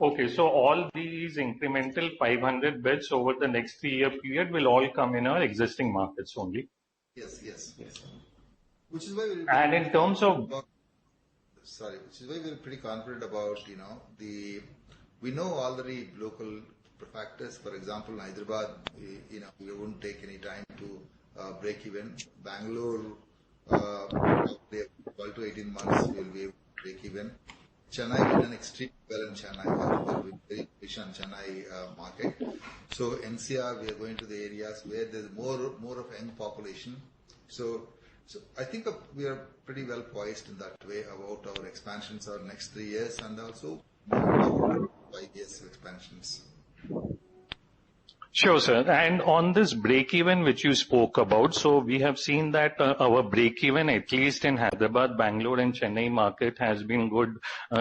Okay, so all these incremental 500 beds over the next 3-year period will all come in our existing markets only. Yes. Yes. Which is why And in terms of which is why we're pretty confident about, we know already local factors. For example, in Hyderabad, we wouldn't take any time to break even. Bangalore, probably 12 to 18 months we'll be able to break even. Chennai, we've done extremely well in Chennai. We're very patient in Chennai market. So NCR, we are going to the areas where there's more of a young population. So I think we are pretty well poised in that way about our expansions our next 3 years and also 5 years of expansions. Sure, sir. And on this break-even which you spoke about, so we have seen that our break-even, at least in Hyderabad, Bangalore and Chennai market, has been good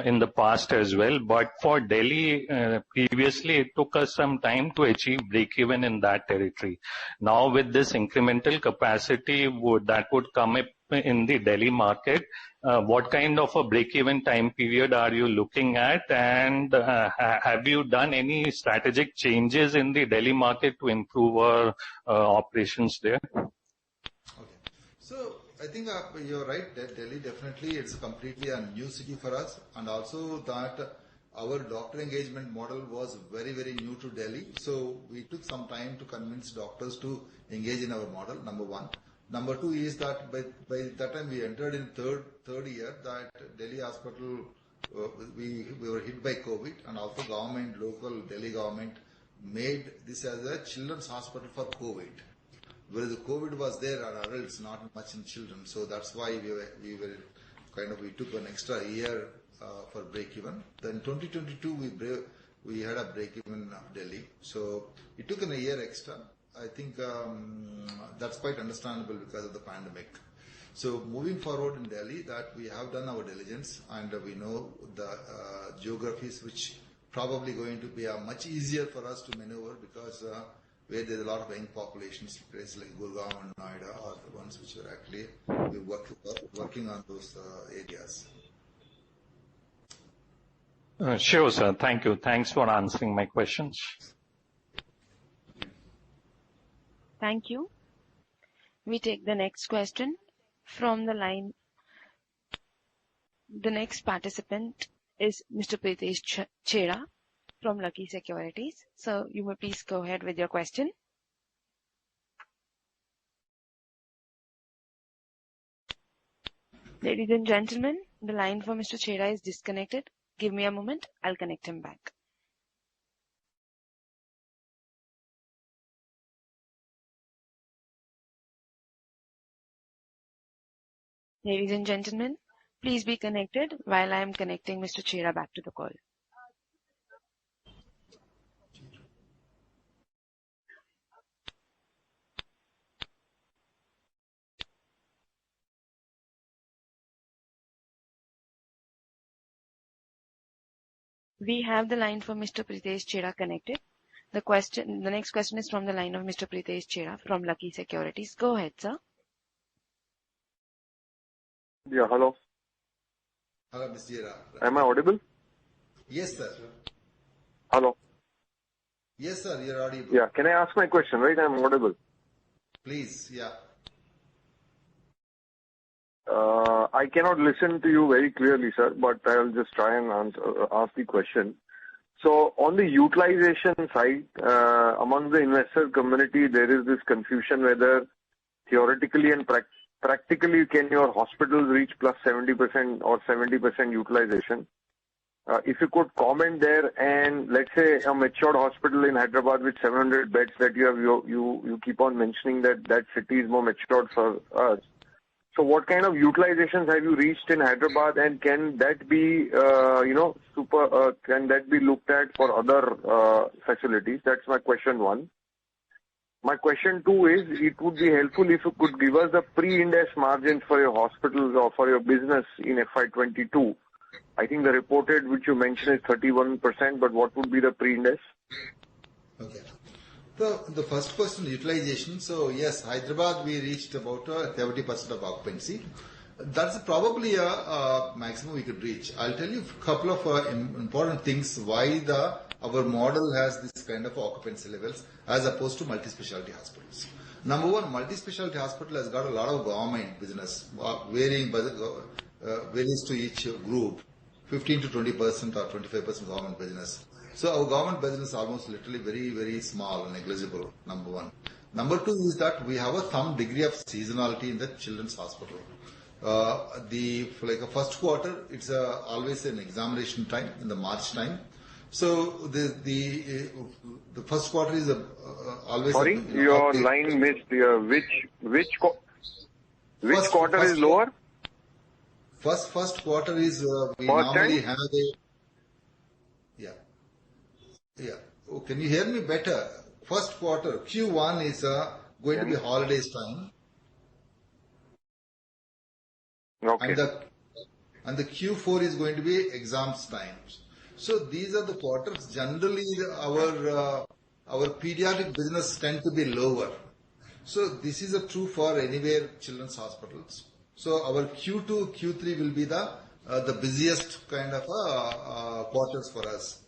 in the past as well. But for Delhi, previously it took us some time to achieve break-even in that territory. Now with this incremental capacity that would come up in the Delhi market, what kind of a break-even time period are you looking at, and have you done any strategic changes in the Delhi market to improve our operations there? Okay. So I think you're right that Delhi definitely it's completely a new city for us, and also that our doctor engagement model was very, very new to Delhi. So we took some time to convince doctors to engage in our model, number one. Number two is that by that time we entered in third year that Delhi hospital, we were hit by COVID, and also local Delhi government made this as a children's hospital for COVID. Whereas the COVID was there on adults, not much in children. So that's why we took an extra year for break even. Then 2022 we had a break even of Delhi. So it took a year extra. I think that's quite understandable because of the pandemic. So moving forward in Delhi, that we have done our diligence and we know the geographies which probably going to be much easier for us to maneuver because where there's a lot of young populations, places like Gurgaon and Noida are the ones which are actually working on those areas. Sure, sir. Thank you. Thanks for answering my questions. Thank you. We take the next question from the line. The next participant is Mr. Pritesh Chheda from Lucky Securities. So you may please go ahead with your question. Ladies and gentlemen, the line for Mr. Chheda is disconnected. Give me a moment. I'll connect him back. Ladies and gentlemen, please be connected while I am connecting Mr. Chheda back to the call. We have the line for Mr. Pritesh Chheda connected. The next question is from the line of Mr. Pritesh Chheda from Lucky Securities. Go ahead, sir. Yeah, hello. Hello, Mr. Chheda. Am I audible? Yes, sir. Hello. Yes, sir, you're audible. Yeah, can I ask my question, right? I'm audible. Please, yeah. I cannot listen to you very clearly, sir, but I'll just try and ask the question. So on the utilization side, among the investor community, there is this confusion whether theoretically and practically can your hospitals reach plus 70% or 70% utilization. If you could comment there, and let's say a matured hospital in Hyderabad with 700 beds that you have, you keep on mentioning that city is more matured for us. So what kind of utilizations have you reached in Hyderabad, and can that be, can that be looked at for other facilities? That's my question one. My question two is, it would be helpful if you could give us the pre-Ind AS margins for your hospitals or for your business in FY22. I think the reported which you mentioned is 31%, but what would be the pre-Ind AS? Okay. So the first question, utilization. So yes, Hyderabad we reached about 70% of occupancy. That's probably a maximum we could reach. I'll tell you a couple of important things why our model has this kind of occupancy levels as opposed to multi-specialty hospitals. Number one, multi-specialty hospital has got a lot of government business, varying varies to each group, 15 to 20% or 25% government business. So our government business is almost literally very, very small and negligible, number one. Number two is that we have some degree of seasonality in the children's hospital. Like a first quarter, it's always an examination time in the March time. So the first quarter is always. Sorry, your line missed. Which quarter is lower? First quarter is we First normally time? have a. Yeah. Oh, can you hear me better? First quarter, Q1 is going to be holidays time. Okay. And the Q4 is going to be exams times. So these are the quarters. Generally, our pediatric business tend to be lower. So this is true for anywhere children's hospitals. So our Q2, Q3 will be the busiest kind of quarters for us.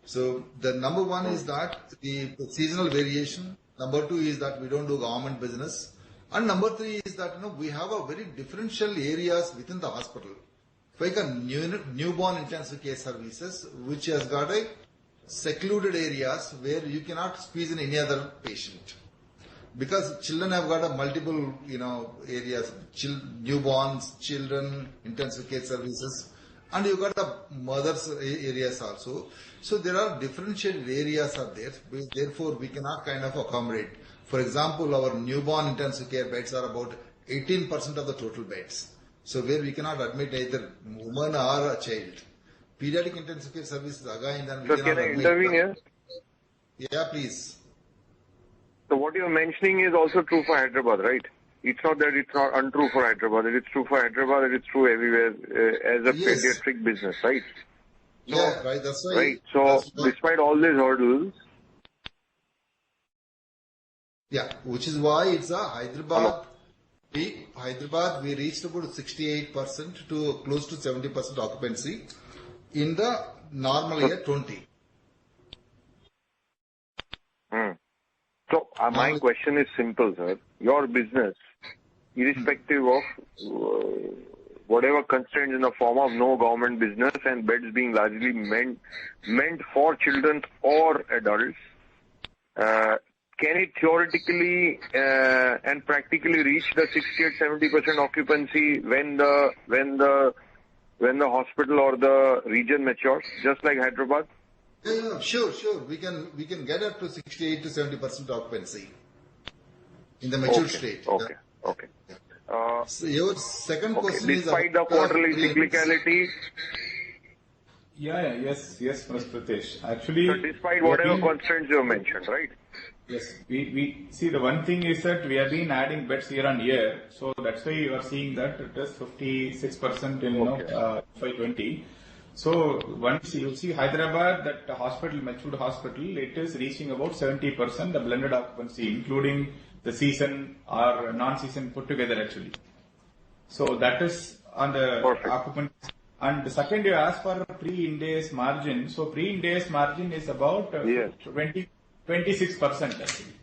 So the number one is that the seasonal variation. Number two is that we don't do government business. And number three is that we have a very differential areas within the hospital. Like a newborn intensive care services, which has got a secluded areas where you cannot squeeze in any other patient. Because children have got a multiple, areas, newborns, children, intensive care services, and you got the mothers areas also. So there are differentiated areas are there. Therefore, we cannot kind of accommodate. For example, our newborn intensive care beds are about 18% of the total beds. So where we cannot admit either woman or a child. Pediatric intensive care services again, then we So cannot can I admit. intervene here? Yeah, please. So what you're mentioning is also true for Hyderabad, right? It's not that it's not untrue for Hyderabad. It is true for Hyderabad. It is true everywhere as a Yes. pediatric business, right? Yeah, right. That's right. Right. So That's right. despite all these hurdles, Yeah, which is why it's a Hyderabad. We reached about 68% to close to 70% occupancy in the normal year 20. So my question is simple, sir. Your business, irrespective of whatever constraints in the form of no government business and beds being largely meant for children or adults, can it theoretically and practically reach the 68-70% occupancy when the hospital or the region matures, just like Hyderabad? Yeah, sure. We can get up to 68 to 70% occupancy in the mature state. Okay. So your second question is despite the quarterly cyclicality. Yes, Mr. Pritesh. Actually, So despite whatever constraints you mentioned, right? yes, we see the one thing is that we have been adding beds year on year, so that's why you are seeing that it is 56% in FY20. So once you see Hyderabad, that hospital, matured hospital, it is reaching about 70% the blended occupancy, including the season or non-season put together actually. So that is on the occupancy. And the second you ask for pre-Ind AS margin. So pre-Ind AS margin is about 26% actually.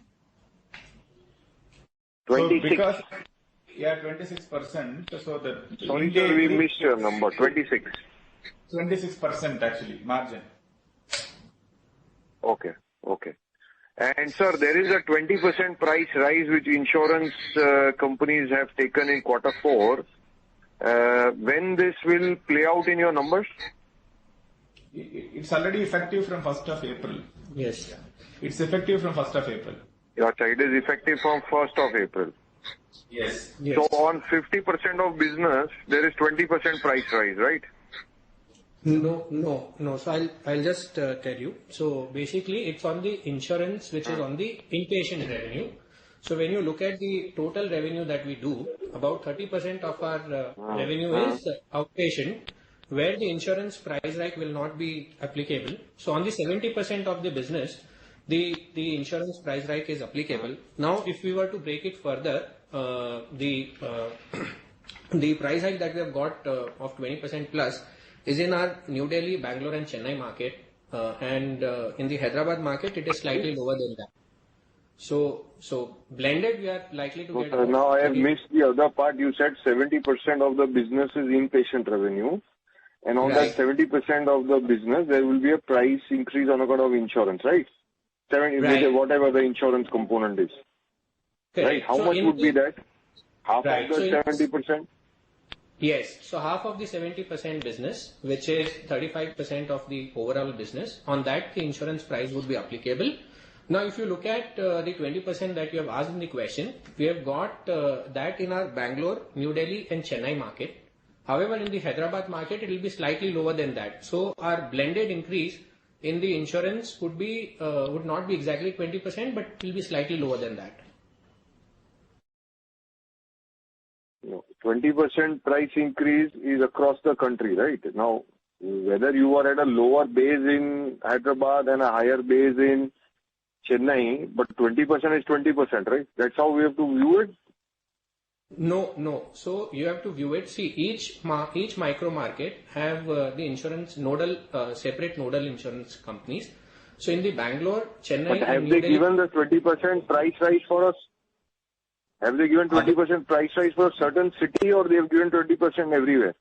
26. So because 26%. So the Sorry, sir, we missed your number. 26. 26% actually margin. Okay. And sir, there is a 20% price rise which insurance companies have taken in Q4. When this will play out in your numbers? It's already effective from 1st of April. Yes. It's effective from 1st of April. It is effective from 1st of April. Yes. So on 50% of business, there is 20% price rise, right? No. So I'll just tell you. So basically, it's on the insurance, which is on the inpatient revenue. So when you look at the total revenue that we do, about 30% of our revenue is outpatient, where the insurance price hike will not be applicable. So on the 70% of the business, the insurance price hike is applicable. Now, if we were to break it further, the price hike that we have got of 20% plus is in our New Delhi, Bangalore and Chennai market, and in the Hyderabad market it is slightly lower than that. So blended we are likely to get. Now I have missed the other part. You said 70% of the business is inpatient revenue, and on that 70% of the business there will be a price increase on account of insurance, right? 70, whatever the insurance component is. Correct. Right? How much would be that? Half of the 70%? Yes. So half of the 70% business, which is 35% of the overall business, on that the insurance price would be applicable. Now, if you look at the 20% that you have asked in the question, we have got that in our Bangalore, New Delhi and Chennai market. However, in the Hyderabad market, it will be slightly lower than that. So our blended increase in the insurance would not be exactly 20%, but will be slightly lower than that. 20% price increase is across the country, right? Now, whether you are at a lower base in Hyderabad and a higher base in Chennai, but 20% is 20%, right? That's how we have to view it? No. So you have to view it. See, each micro market have the insurance separate nodal insurance companies. So in the Bangalore, Chennai, but have they given the 20% price rise for us? Have they given 20% price rise for a certain city, or they have given 20% everywhere?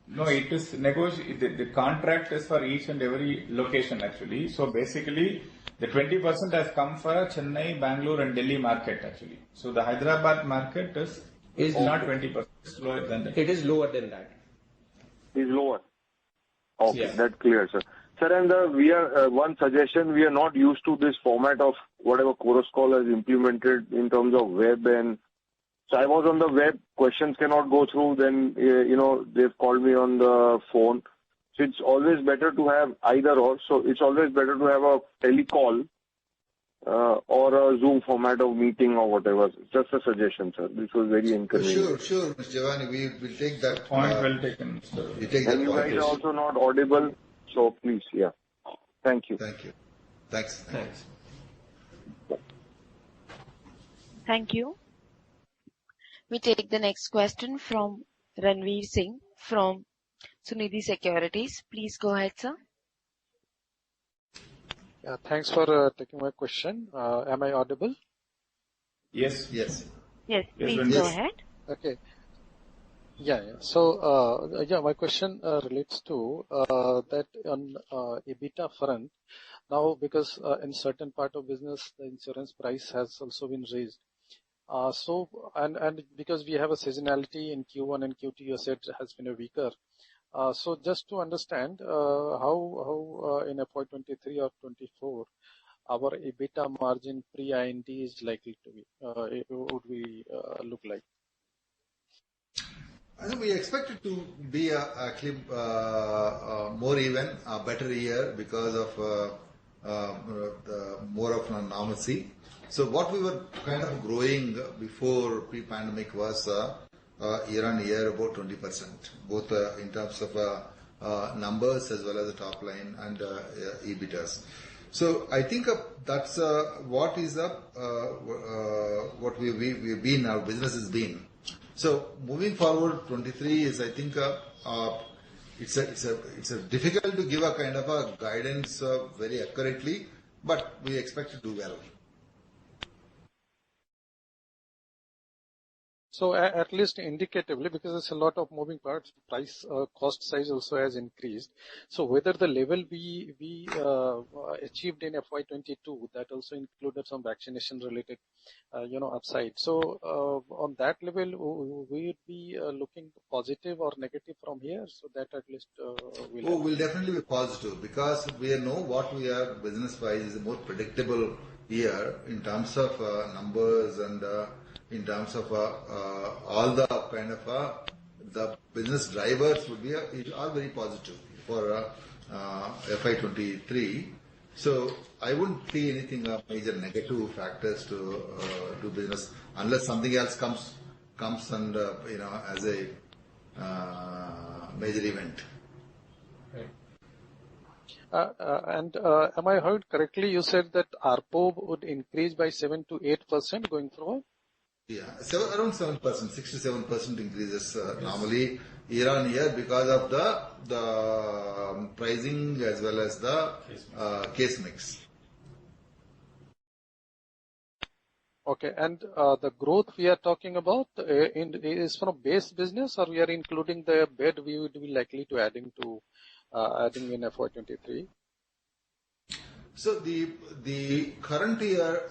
No, it is negotiated. The contract is for each and every location actually. So basically, the 20% has come for Chennai, Bangalore and Delhi market actually. So the Hyderabad market is not 20%. It's lower than that. It is lower than that. Is lower. Okay, Yeah. That's clear, sir. Sir, and we are one suggestion. We are not used to this format of whatever Chorus Call has implemented in terms of web, and so I was on the web. Questions cannot go through. Then they've called me on the phone. So it's always better to have either or. So it's always better to have a telecall or a Zoom format of meeting or whatever. Just a suggestion, sir. This was very inconvenient. Sure, Mr. Giovanni. We will take that. Point well taken, sir. We take that And you point. guys are also not audible. So please, yeah. Thank you. Thank you. Thanks. Thank you. We take the next question from Ranveer Singh from Sunidhi Securities. Please go ahead, sir. Yeah, thanks for taking my question. Am I audible? Yes. Yes, please go ahead. Okay. Yeah. So, my question relates to that on EBITDA front. Now, because in certain part of business, the insurance price has also been raised. So, and because we have a seasonality in Q1 and Q2, you said has been a weaker. So just to understand how in FY23 or 24 our EBITDA margin pre-IND is likely to be, would we look like? I think we expect it to be actually more even, a better year because of the more of normalcy. So what we were kind of growing before pre-pandemic was year on year about 20%, both in terms of numbers as well as the top line and EBITDAs. So I think that's what we've been, our business has been. So moving forward, 23 is, I think, it's difficult to give a kind of a guidance very accurately, but we expect to do well. So at least indicatively, because there's a lot of moving parts, price, cost size also has increased. So whether the level we achieved in FY22, that also included some vaccination related, upside. So on that level, we would be looking positive or negative from here. So that at least we'll definitely be positive because we know what we are business wise is a more predictable year in terms of numbers and in terms of all the kind of the business drivers would be are very positive for FY23. So I wouldn't see anything major negative factors to business unless something else comes and as a major event. And am I heard correctly? You said that ARPO would increase by 7 to 8% going forward? Yeah, around 7%, 6 to 7% increases normally year on year because of the pricing as well as the case mix. Okay, and the growth we are talking about is from base business, or we are including the bed we would be likely to adding in FY23? So the current year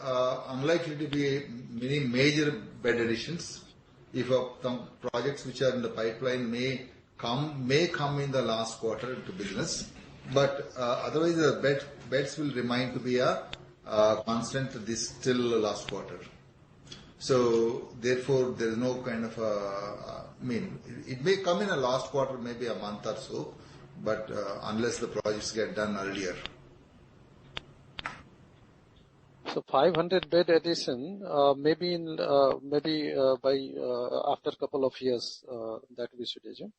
unlikely to be many major bed additions. If some projects which are in the pipeline may come in the last quarter into business, but otherwise the beds will remain to be a constant till last quarter. So therefore there is no kind of it may come in a last quarter, maybe a month or so, but unless the projects get done earlier. So 500 bed addition, maybe by after a couple of years that we should assume.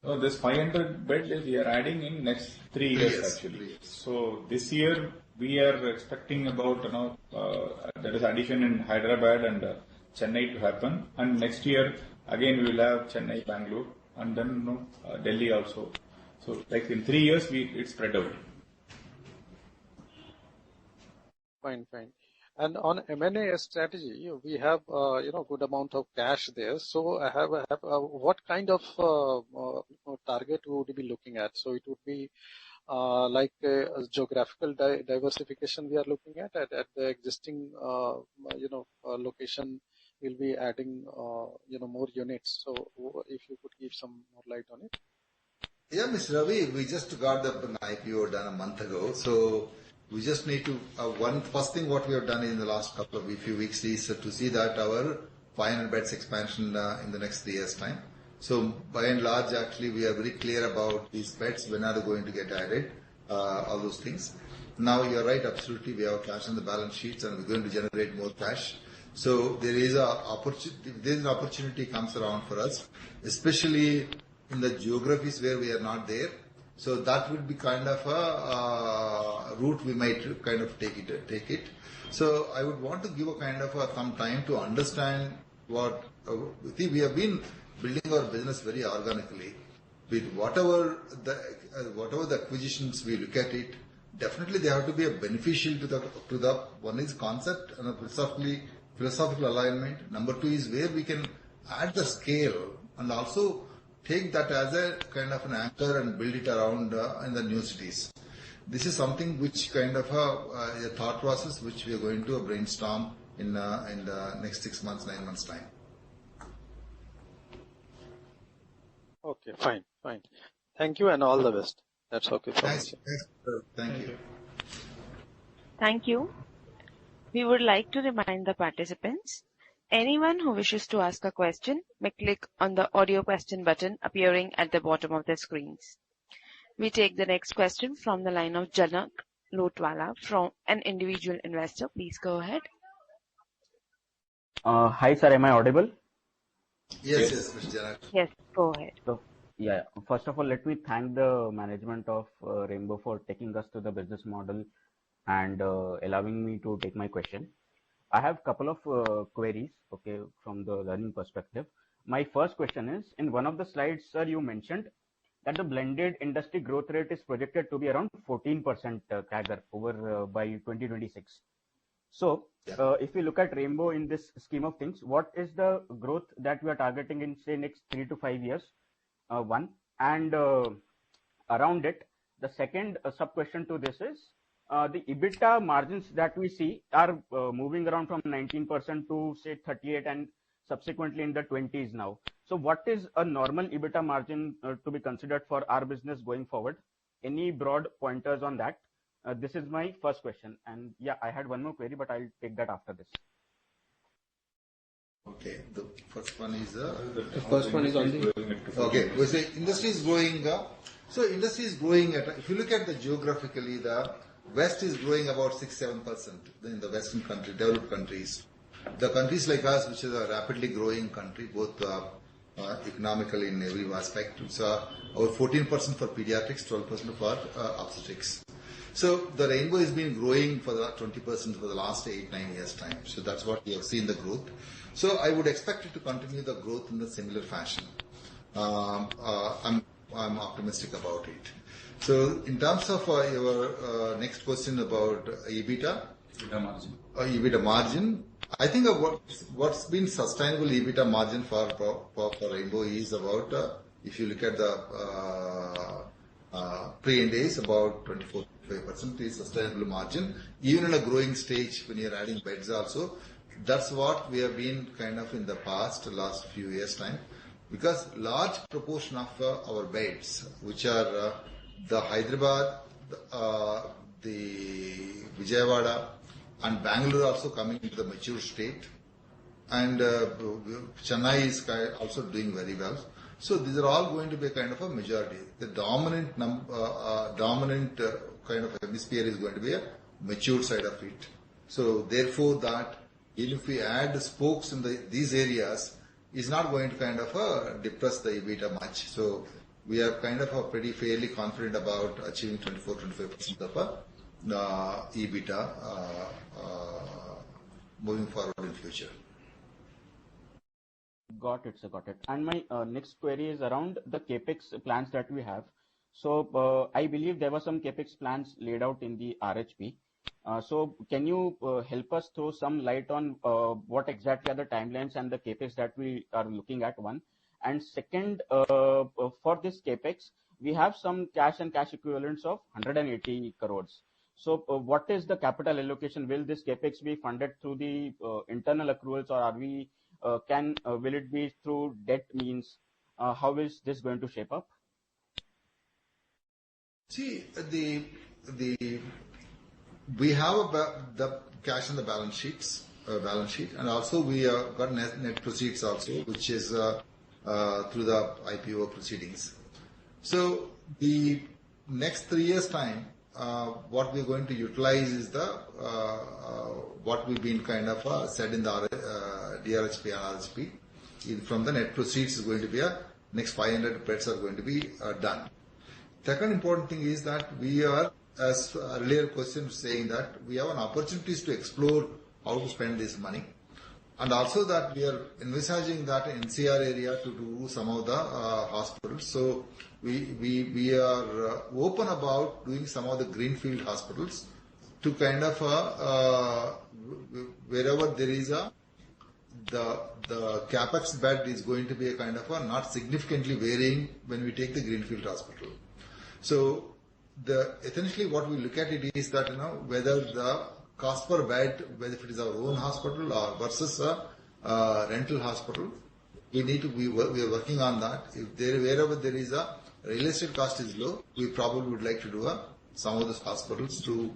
No, this 500 beds we are adding in next 3 years actually. 3 years. So this year we are expecting about there is addition in Hyderabad and Chennai to happen, and next year again we will have Chennai, Bangalore, and then Delhi also. So like in 3 years it's spread out. Fine. And on M&A strategy, we have good amount of cash there. So I have what kind of target would you be looking at? So it would be like a geographical diversification we are looking at the existing location. We'll be adding more units. So if you could give some more light on it. Yeah, Mr. Ravi, we just got the IPO done a month ago, so. We just need to, first thing what we have done in the last few weeks is to see that our 500 beds expansion in the next 3 years' time. So by and large, actually, we are very clear about these beds, when are they going to get added, all those things. Now, you're right, absolutely, we have cash on the balance sheets and we're going to generate more cash. So there is an opportunity comes around for us, especially in the geographies where we are not there. So that would be kind of a route we might kind of take it. So I would want to give a kind of some time to understand what. See, we have been building our business very organically. With whatever the acquisitions we look at it, definitely they have to be a beneficial to the one is concept and a philosophical alignment. Number 2 is where we can add the scale and also take that as a kind of an anchor and build it around in the new cities. This is something which kind of a thought process which we are going to brainstorm in the next 6 months, 9 months time. Okay, fine. Thank you and all the best. That's okay for me. Thank you. Thank you. We would like to remind the participants, anyone who wishes to ask a question may click on the audio question button appearing at the bottom of the screens. We take the next question from the line of Janak Lotwala from an individual investor. Please go ahead. Hi sir, am I audible? Yes, Mr. Janak. Yes, go ahead. So, yeah, first of all, let me thank the management of Rainbow for taking us to the business model and allowing me to take my question. I have a couple of queries, okay, from the learning perspective. My first question is, in one of the slides, sir, you mentioned that the blended industry growth rate is projected to be around 14% CAGR over by 2026. So, if we look at Rainbow in this scheme of things, what is the growth that we are targeting in, say, next 3 to 5 years? One. And around it, the second sub-question to this is, the EBITDA margins that we see are moving around from 19% to say 38 and subsequently in the 20s now. So what is a normal EBITDA margin to be considered for our business going forward? Any broad pointers on that? This is my first question. And yeah, I had one more query, but I'll take that after this. Okay, the first one is the first one is on the. Okay, we say industry is growing. So industry is growing at. If you look at the geographically, the West is growing about 6-7% in the Western country, developed countries. The countries like us, which is a rapidly growing country, both economically in every aspect. It's our 14% for pediatrics, 12% for obstetrics. So the rainbow has been growing for the 20% for the last 8-9 years time. So that's what we have seen the growth. So I would expect it to continue the growth in a similar fashion. I'm optimistic about it. So in terms of your next question about EBITDA margin. EBITDA margin, I think what's been sustainable EBITDA margin for Rainbow is about, if you look at the pre-Ind AS, about 24-25% is sustainable margin. Even in a growing stage, when you're adding beds also, that's what we have been kind of in the last few years time. Because large proportion of our beds, which are the Hyderabad, the Vijayawada, and Bangalore also coming into the mature state, and Chennai is also doing very well. So these are all going to be a kind of a majority. The dominant kind of hemisphere is going to be a mature side of it. So therefore, that even if we add spokes in these areas, is not going to kind of depress the EBITDA much. So we are kind of pretty fairly confident about achieving 24-25% of EBITDA moving forward in future. Got it, sir. Got it. And my next query is around the capex plans that we have. So I believe there were some capex plans laid out in the RHP. So can you help us throw some light on what exactly are the timelines and the capex that we are looking at, one? And second, for this capex, we have some cash and cash equivalents of 180 crores. So what is the capital allocation? Will this capex be funded through the internal accruals, or are we will it be through debt means? How is this going to shape up? See, we have the cash in the balance sheet, and also we got net proceeds also, which is through the IPO proceedings. So the next 3 years time, what we're going to utilize is what we've been kind of said in the DRHP and RHP. From the net proceeds is going to be next 500 beds are going to be done. Second important thing is that we are, as earlier question saying, that we have an opportunities to explore how to spend this money, and also that we are envisaging that NCR area to do some of the hospitals. So we are open about doing some of the greenfield hospitals to kind of wherever there is the capex bed is going to be a kind of not significantly varying when we take the greenfield hospital. So essentially what we look at it is that whether the cost per bed, whether if it is our own hospital or versus a rental hospital, we are working on that. Wherever there is a real estate cost is low, we probably would like to do some of those hospitals to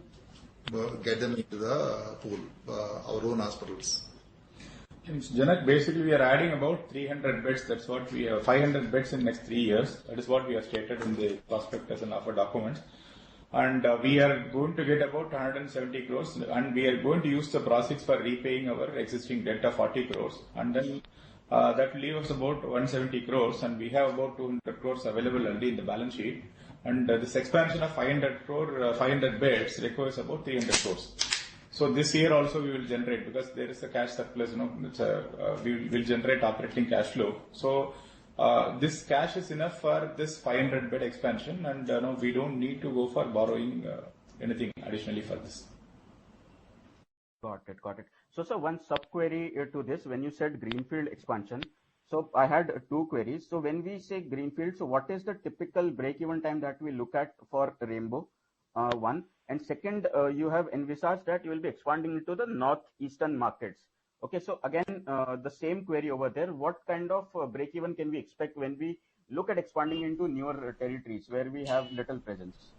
get them into the pool, our own hospitals. Janak, basically we are adding about 300 beds. That's what we have, 500 beds in next 3 years. That is what we have stated in the prospectus and offer documents. And we are going to get about 170 crores, and we are going to use the proceeds for repaying our existing debt of 40 crores. And then that will leave us about 170 crores, and we have about 200 crores available already in the balance sheet. And this expansion of 500 beds requires about 300 crores. So this year also we will generate, because there is a cash surplus, we will generate operating cash flow. So this cash is enough for this 500 bed expansion, and we don't need to go for borrowing anything additionally for this. Got it. So sir, one sub query to this, when you said greenfield expansion, so I had 2 queries. So when we say greenfield, so what is the typical break-even time that we look at for Rainbow? One. And second, you have envisaged that you will be expanding into the northeastern markets. Okay, so again, the same query over there. What kind of break-even can we expect when we look at expanding into newer territories where we have little presence?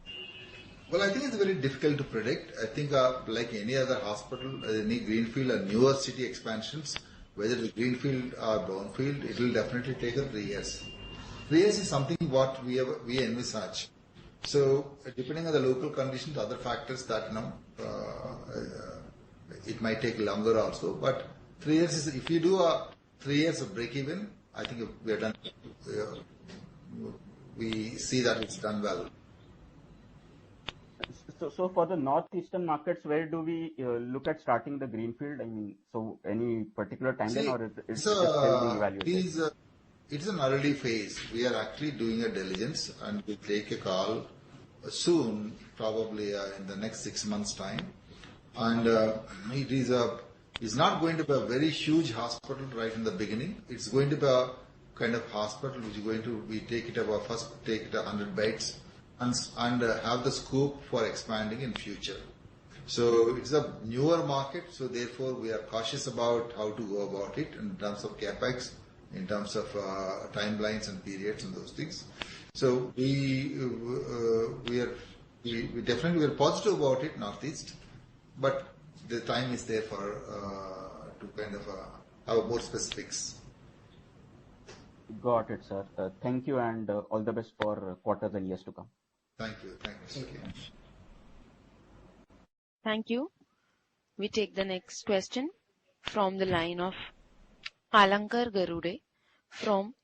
Well, I think it's very difficult to predict. I think like any other hospital, any greenfield or newer city expansions, whether it's greenfield or brownfield, it will definitely take 3 years. 3 years is something what we envisage. So depending on the local conditions, other factors that it might take longer also. But 3 years is, if you do 3 years of break even, I think we are done. We see that it's done well. So for the northeastern markets, where do we look at starting the greenfield? I mean, so any particular timeline, or it's still being evaluated? It's an early phase. We are actually doing a diligence, and we take a call soon, probably in the next 6 months' time. And it's not going to be a very huge hospital right in the beginning. It's going to be a kind of hospital which is going to first take it 100 beds and have the scope for expanding in future. So it's a newer market, so therefore we are cautious about how to go about it in terms of capex, in terms of timelines and periods and those things. So we definitely are positive about it, Northeast, but the time is there for to kind of have more specifics. Got it, sir. Thank you, and all the best for quarters and years to come. Thank you. Thank you, Mr. K. Thank you. We take the next question from the line of Alankar Garude from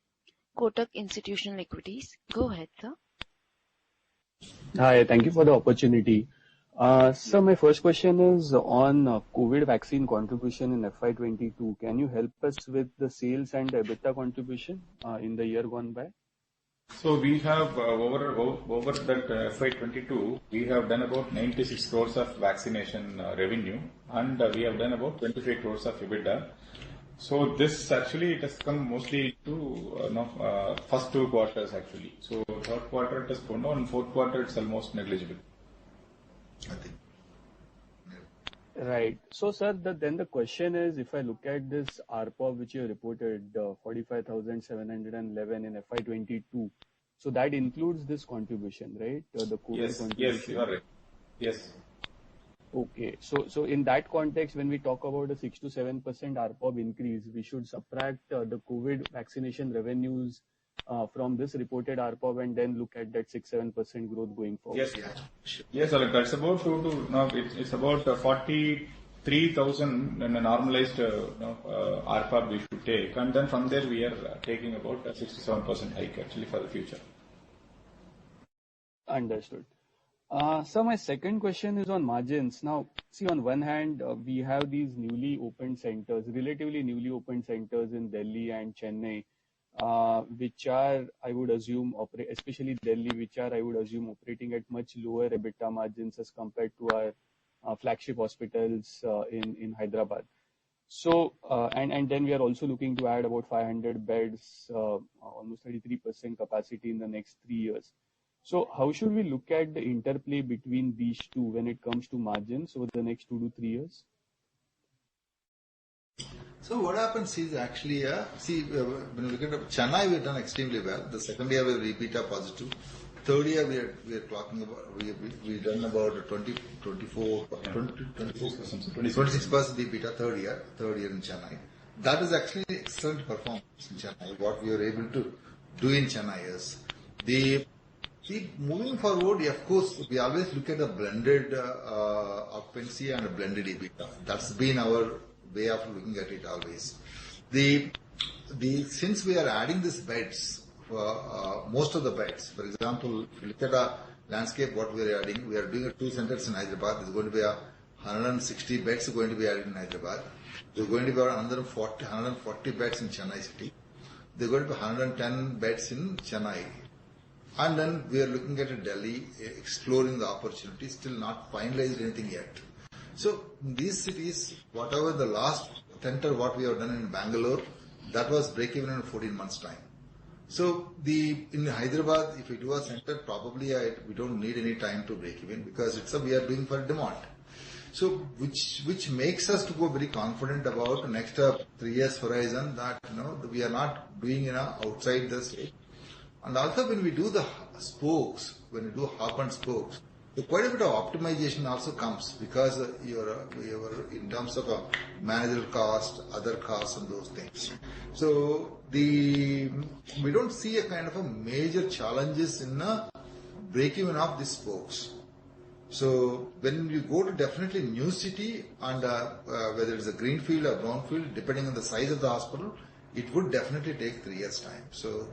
Kotak Institutional Equities. Go ahead, sir. Hi, thank you for the opportunity. So my first question is on COVID vaccine contribution in FY22. Can you help us with the sales and EBITDA contribution in the year gone by? So we have over that FY22, we have done about 96 crores of vaccination revenue, and we have done about 25 crores of EBITDA. So this actually, it has come mostly to first 2 quarters actually. So third quarter it has gone down, and fourth quarter it's almost negligible. I think. Right. So, sir, then the question is, if I look at this ARPOB which you reported, 45,711 in FY22, so that includes this contribution, right? The COVID contribution. Yes, you are right. Yes. Okay. So in that context, when we talk about a 6 to 7% ARPOB increase, we should subtract the COVID vaccination revenues from this reported ARPOB and then look at that 6-7% growth going forward. Yes, yes, Alec, that's about it's about 43,000 in a normalized ARPOB we should take, and then from there we are taking about a 67% hike actually for the future. Understood. So my second question is on margins. Now, see, on one hand, we have these newly opened centers, relatively newly opened centers in Delhi and Chennai, which are, I would assume, especially Delhi, which are, I would assume, operating at much lower EBITDA margins as compared to our flagship hospitals in Hyderabad. So, and then we are also looking to add about 500 beds, almost 33% capacity in the next 3 years. So how should we look at the interplay between these two when it comes to margins over the next 2 to 3 years? So what happens is actually, when we look at Chennai, we've done extremely well. The second year we repeat a positive. Third year we are talking about, we've done about 26% EBITDA third year in Chennai. That is actually excellent performance in Chennai. What we are able to do in Chennai is moving forward, of course, we always look at a blended occupancy and a blended EBITDA. That's been our way of looking at it always. Since we are adding these beds, most of the beds, for example, if you look at a landscape, what we are adding, we are doing 2 centers in Hyderabad. There's going to be 160 beds going to be added in Hyderabad. There's going to be around 140 beds in Chennai city. There's going to be 110 beds in Chennai. And then we are looking at Delhi, exploring the opportunities, still not finalized anything yet. So in these cities, whatever the last center, what we have done in Bangalore, that was break even in 14 months time. So in Hyderabad, if we do a center, probably we don't need any time to break even because we are doing for demand. So which makes us to go very confident about the next 3 years horizon that we are not doing outside the state. And also when we do the spokes, when we do hub and spokes, quite a bit of optimization also comes because in terms of manager cost, other costs and those things. So we don't see a kind of a major challenges in break even of these spokes. So when you go to definitely new city and whether it's a greenfield or brownfield, depending on the size of the hospital, it would definitely take 3 years' time. So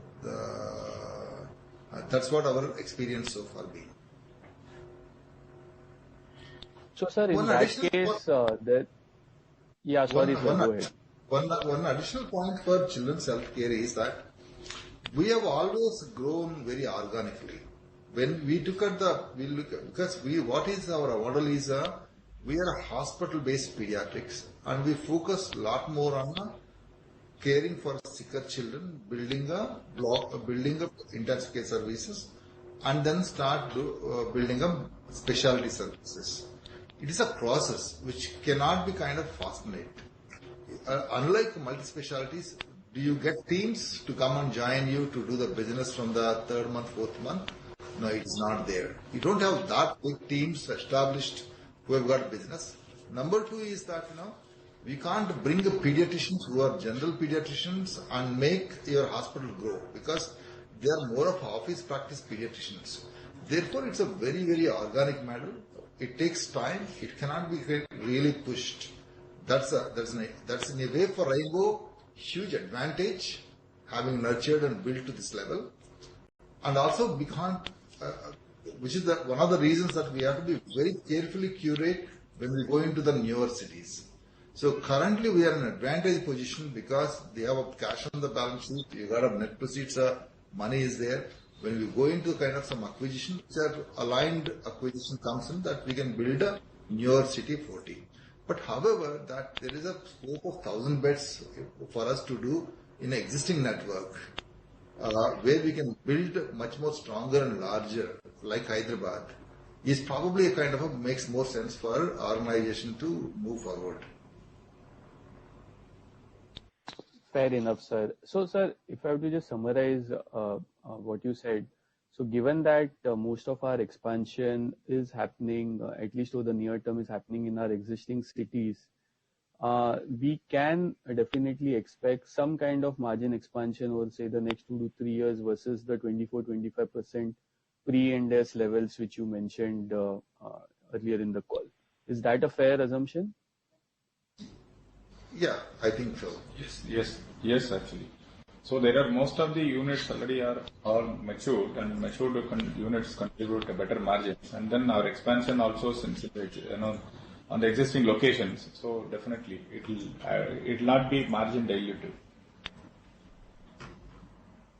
that's what our experience so far been. So, sir, in that case, yeah, sorry, sir, go ahead. One additional point for children's healthcare is that we have always grown very organically. When we took at what is our model is we are a hospital-based pediatrics, and we focus a lot more on caring for sicker children, building up intensive care services, and then start building up specialty services. It is a process which cannot be kind of fast-made. Unlike multi-specialties, do you get teams to come and join you to do the business from the 3rd month, 4th month? No, it's not there. You don't have that big teams established who have got business. Number 2 is that, we can't bring the pediatricians who are general pediatricians and make your hospital grow, because they are more of office practice pediatricians. Therefore, it's a very, very organic model. It takes time. It cannot be really pushed. That's in a way for Rainbow huge advantage, having nurtured and built to this level. And also we can't, which is one of the reasons that we have to be very carefully curate when we go into the newer cities. So currently we are in an advantage position because they have a cash on the balance sheet. You got a net proceeds, money is there. When we go into kind of some acquisition, which are aligned acquisition comes in, that we can build a newer city 40. But however, that there is a scope of 1,000 beds for us to do in an existing network, where we can build much more stronger and larger, like Hyderabad, is probably a kind of makes more sense for our organization to move forward. Fair enough, sir. So, sir, if I have to just summarize what you said, so given that most of our expansion is happening, at least over the near term, is happening in our existing cities, we can definitely expect some kind of margin expansion over, say, the next 2 to 3 years versus the 24-25% pre-Ind AS levels which you mentioned earlier in the call. Is that a fair assumption? Yeah, I think so. Yes, actually. So there are most of the units already are all matured, and matured units contribute a better margins. And then our expansion also, since on the existing locations, so definitely it'll not be margin dilutive.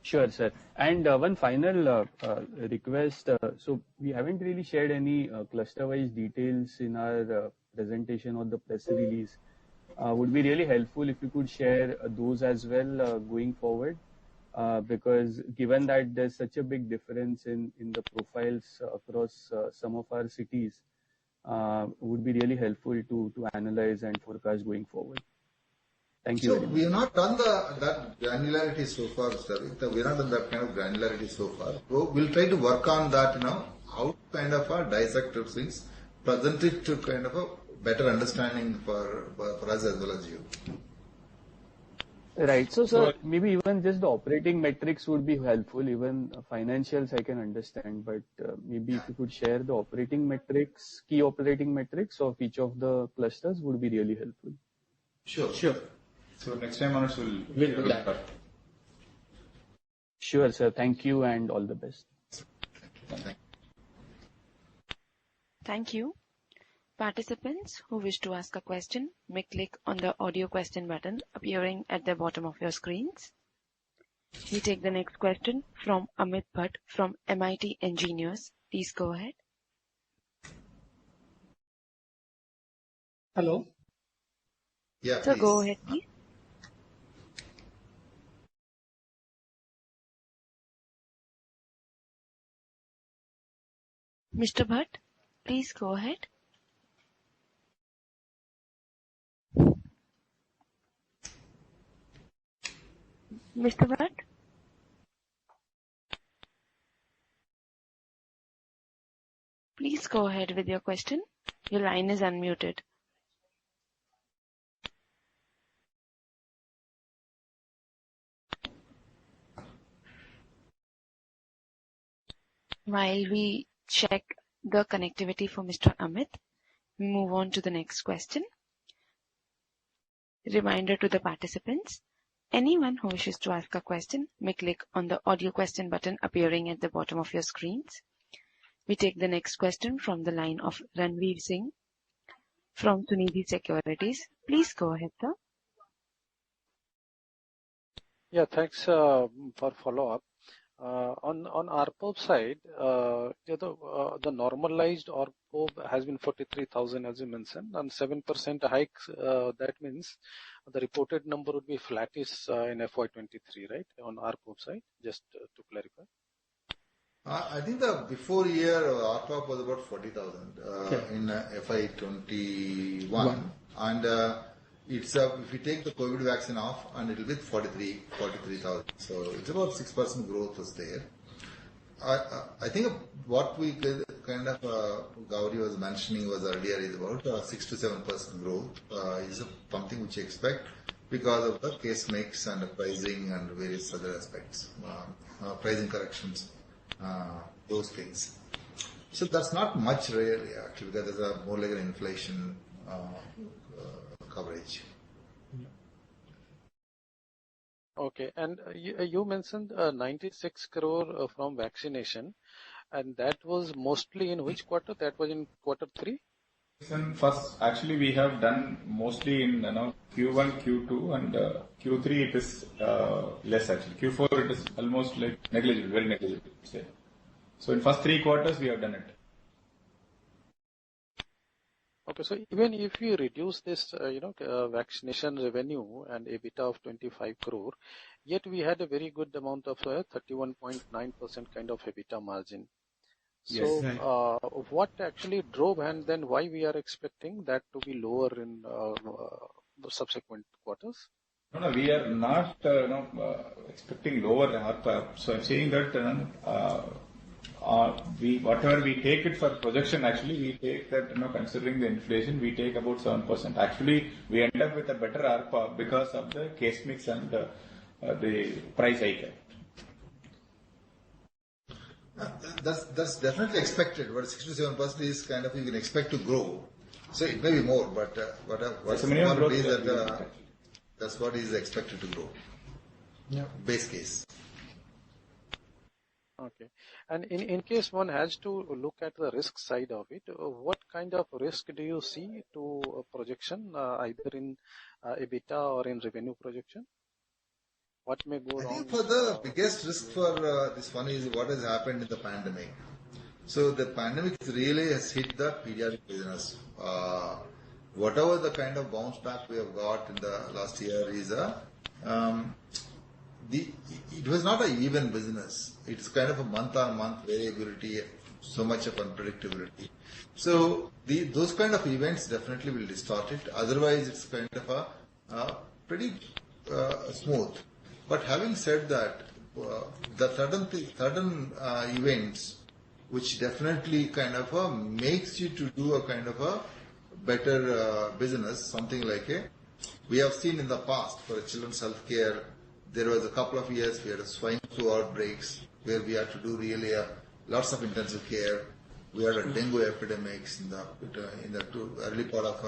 Sure, sir. And one final request. So we haven't really shared any cluster-wise details in our presentation or the press release. Would be really helpful if you could share those as well going forward, because given that there's such a big difference in the profiles across some of our cities, would be really helpful to analyze and forecast going forward. Thank you. So we have not done that granularity so far, sir. We have not done that kind of granularity so far. So we'll try to work on that, how kind of dissect things, present it to kind of a better understanding for us as well as you. Right. So, sir, maybe even just the operating metrics would be helpful. Even financials I can understand, but maybe if you could share the operating metrics, key operating metrics of each of the clusters would be really helpful. Sure. So next time on we'll do that. Sure, sir. Thank you and all the best. Thank you. Participants who wish to ask a question may click on the audio question button appearing at the bottom of your screens. We take the next question from Amit Bhatt from MIT Engineers. Please go ahead. Hello. Yeah. So please. go ahead, please. Mr. Bhatt, please go ahead. Mr. Bhatt? Please go ahead with your question. Your line is unmuted. While we check the connectivity for Mr. Amit, we move on to the next question. Reminder to the participants, Anyone who wishes to ask a question may click on the audio question button appearing at the bottom of your screens. We take the next question from the line of Ranveer Singh from Sunidhi Securities. Please go ahead, sir. Yeah, thanks for follow-up. On ARPOB side, the normalized ARPOB has been 43,000 as you mentioned, and 7% hike. That means the reported number would be flattish in FY23, right? On ARPOB side, just to clarify. I think the before year ARPOB was about 40,000 in FY21, and it's if you take the COVID vaccine off, and it'll be 43,000. So it's about 6% growth was there. I think what we kind of Gauri was mentioning was earlier is about 6 to 7% growth is something which you expect because of the case mix and the pricing and various other aspects, pricing corrections, those things. So that's not much really actually, because there's a more like an inflation coverage. Okay, and you mentioned 96 crore from vaccination, and that was mostly in which quarter? That was in quarter 3? First, actually, we have done mostly in Q1, Q2, and Q3 it is less actually. Q4 it is almost like negligible, very negligible. Say. So in first 3 quarters we have done it. Okay, so even if you reduce this, vaccination revenue and EBITDA of 25 crore, yet we had a very good amount of 31.9% kind of EBITDA margin. So, Yes, right. What actually drove, and then why we are expecting that to be lower in the subsequent quarters? No, we are not expecting lower ARPOB. So I'm saying that whatever we take it for projection, actually we take that considering the inflation, we take about 7%. Actually, we end up with a better ARPOB because of the case mix and the price hike. That's definitely expected, but 6 to 7% is kind of you can expect to grow. So it may be more, but what's important is that that's what is expected to grow. Yeah. Base case. Okay. And in case one has to look at the risk side of it, what kind of risk do you see to projection, either in EBITDA or in revenue projection? What may go wrong? I think for the biggest risk for this one is what has happened in the pandemic. So the pandemic really has hit the pediatric business. Whatever the kind of bounce back we have got in the last year is it was not an even business. It's kind of a month-on-month variability, so much of unpredictability. So those kind of events definitely will distort it. Otherwise, it's kind of a pretty smooth. But having said that, the sudden events, which definitely kind of makes you to do a kind of a better business, something like we have seen in the past for children's health care. There was a couple of years we had a swine flu outbreaks where we had to do really lots of intensive care. We had a dengue epidemics in the early part of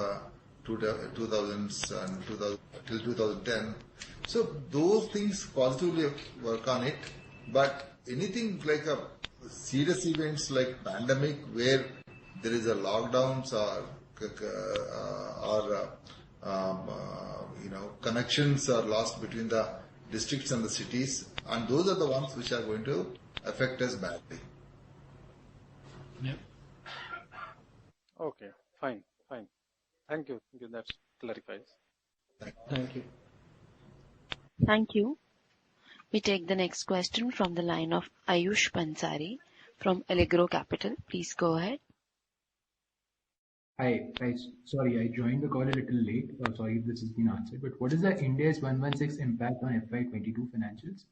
2000s and till 2010. So those things positively work on it. But anything like a serious events like pandemic where there is a lockdowns or connections are lost between the districts and the cities, and those are the ones which are going to affect us badly. Yeah. Okay, fine. Thank you. That clarifies. Thank you. Thank you. We take the next question from the line of Ayush Pansari from Allegro Capital. Please go ahead. Hi. Sorry, I joined the call a little late. Sorry if this has been answered, but what is the Ind AS 116 impact on FY22 financials?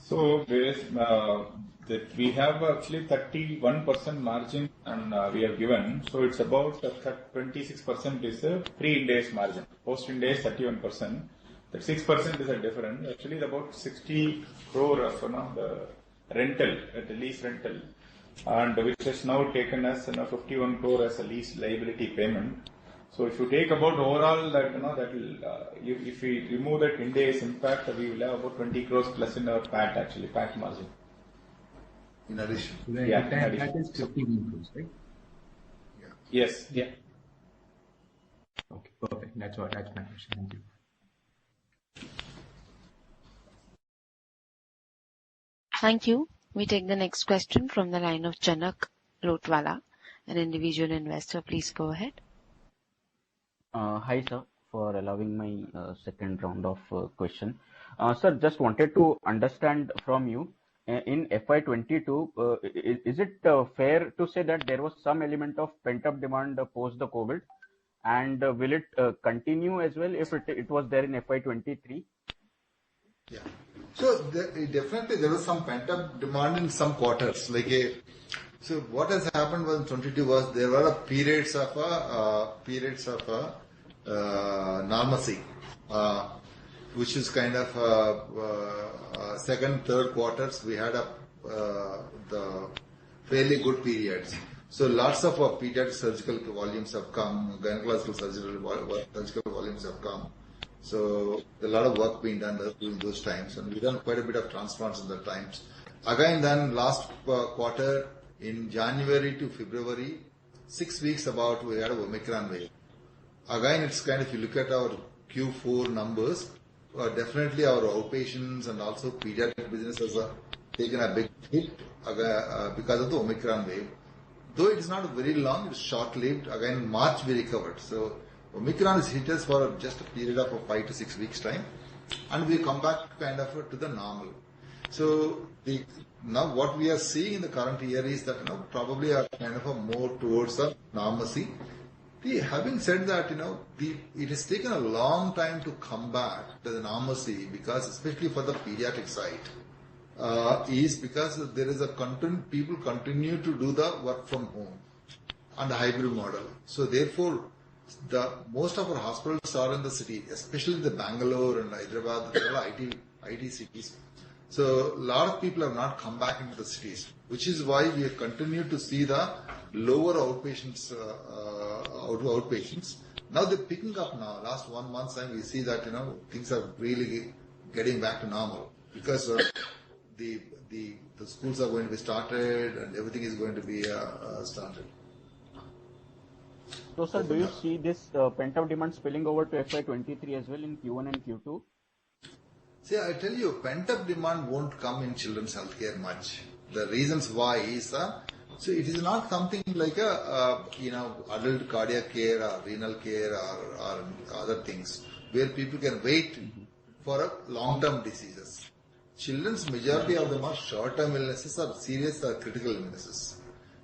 So we have actually 31% margin and we have given. So it's about 26% is a pre-Ind AS margin. Post-Ind AS 31%. That 6% is a difference. Actually, about 60 crore of the rental, the lease rental, and which has now taken us 51 crore as a lease liability payment. So if you take about overall that, that will, if we remove that Ind AS impact, we will have about 20 crores plus in our PAT actually, PAT margin. In addition. Right. Yeah, That is 15 crores, right? Yeah. Yes. Yeah. Okay, perfect. That's my question. Thank you. Thank you. We take the next question from the line of Janak Lotwala, an individual investor. Please go ahead. Hi, sir, for allowing my second round of question. Sir, just wanted to understand from you, in FY22, is it fair to say that there was some element of pent-up demand post the COVID? And will it continue as well if it was there in FY23? Yeah. So definitely there was some pent-up demand in some quarters. So what has happened was in 22 was there were periods of normalcy, which is kind of second, third quarters we had the fairly good periods. So lots of pediatric surgical volumes have come, gynecological surgical volumes have come. So a lot of work being done during those times, and we've done quite a bit of transplants in the times. Again, then last quarter in January to February, 6 weeks about we had a Omicron wave. Again, it's kind of, if you look at our Q4 numbers, definitely our outpatients and also pediatric businesses have taken a big hit because of the Omicron wave. Though it is not very long, it's short-lived. Again, March we recovered. So Omicron has hit us for just a period of 5 to 6 weeks time, and we come back kind of to the normal. So now what we are seeing in the current year is that probably are kind of more towards the normalcy. Having said that, it has taken a long time to come back to the normalcy because, especially for the pediatric side, is because there is people continue to do the work from home and the hybrid model. So therefore, most of our hospitals are in the city, especially the Bangalore and Hyderabad, they are IT cities. So a lot of people have not come back into the cities, which is why we have continued to see the lower outpatients. Now they're picking up now. Last 1 month's time, we see that things are really getting back to normal because the schools are going to be started and everything is going to be started. So, sir, do you see this pent-up demand spilling over to FY23 as well in Q1 and Q2? See, I tell you, pent-up demand won't come in children's healthcare much. The reasons why is so it is not something like adult cardiac care or renal care or other things where people can wait for a long-term diseases. Children's majority of them are short-term illnesses or serious or critical illnesses.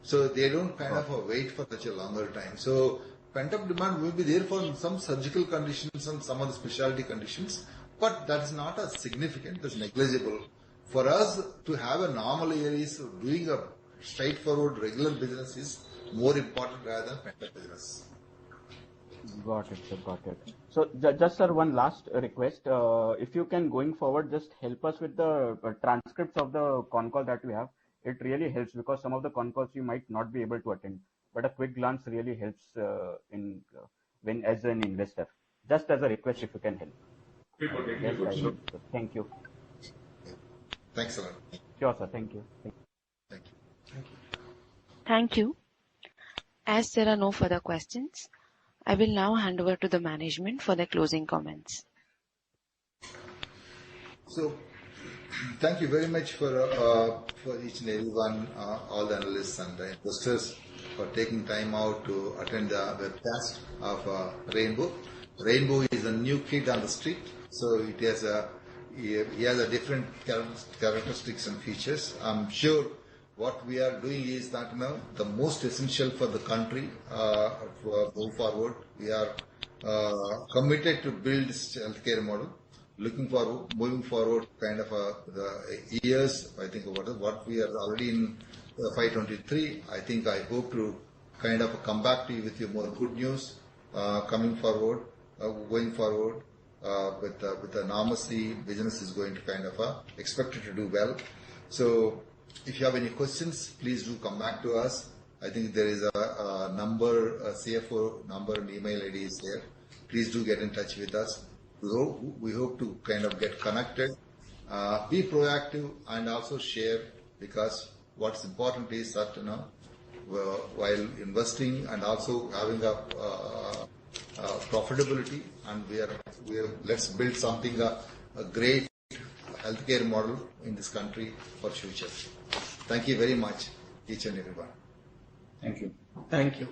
So they don't kind of wait for such a longer time. So pent-up demand will be there for some surgical conditions and some of the specialty conditions, but that is not as significant, that's negligible. For us to have a normal year is doing a straightforward regular business is more important rather than pent-up business. Got it, sir. Got it. So just, sir, one last request. If you can, going forward, just help us with the transcripts of the Concall that we have. It really helps because some of the Concalls you might not be able to attend, but a quick glance really helps when as an investor. Just as a request, if you can help. Yes, thank you. Thanks a lot. Sure, sir. Thank you. Thank you. Thank you. As there are no further questions, I will now hand over to the management for their closing comments. So, thank you very much for each and everyone, all the analysts and the investors for taking time out to attend the webcast of Rainbow. Rainbow is a new kid on the street, so he has a different characteristics and features. I'm sure what we are doing is that the most essential for the country for move forward. We are committed to build this healthcare model. Looking forward, moving forward, kind of the years. I think what we are already in FY23. I hope to kind of come back to you with more good news coming forward, going forward with the normalcy. Business is going to kind of expected to do well. So if you have any questions, please do come back to us. I think there is a number, a CFO number and email ID is there. Please do get in touch with us. We hope to kind of get connected, be proactive, and also share, because what's important is that, while investing and also having a profitability, and we are let's build something, a great healthcare model in this country for future. Thank you very much, each and everyone. Thank you. Thank you.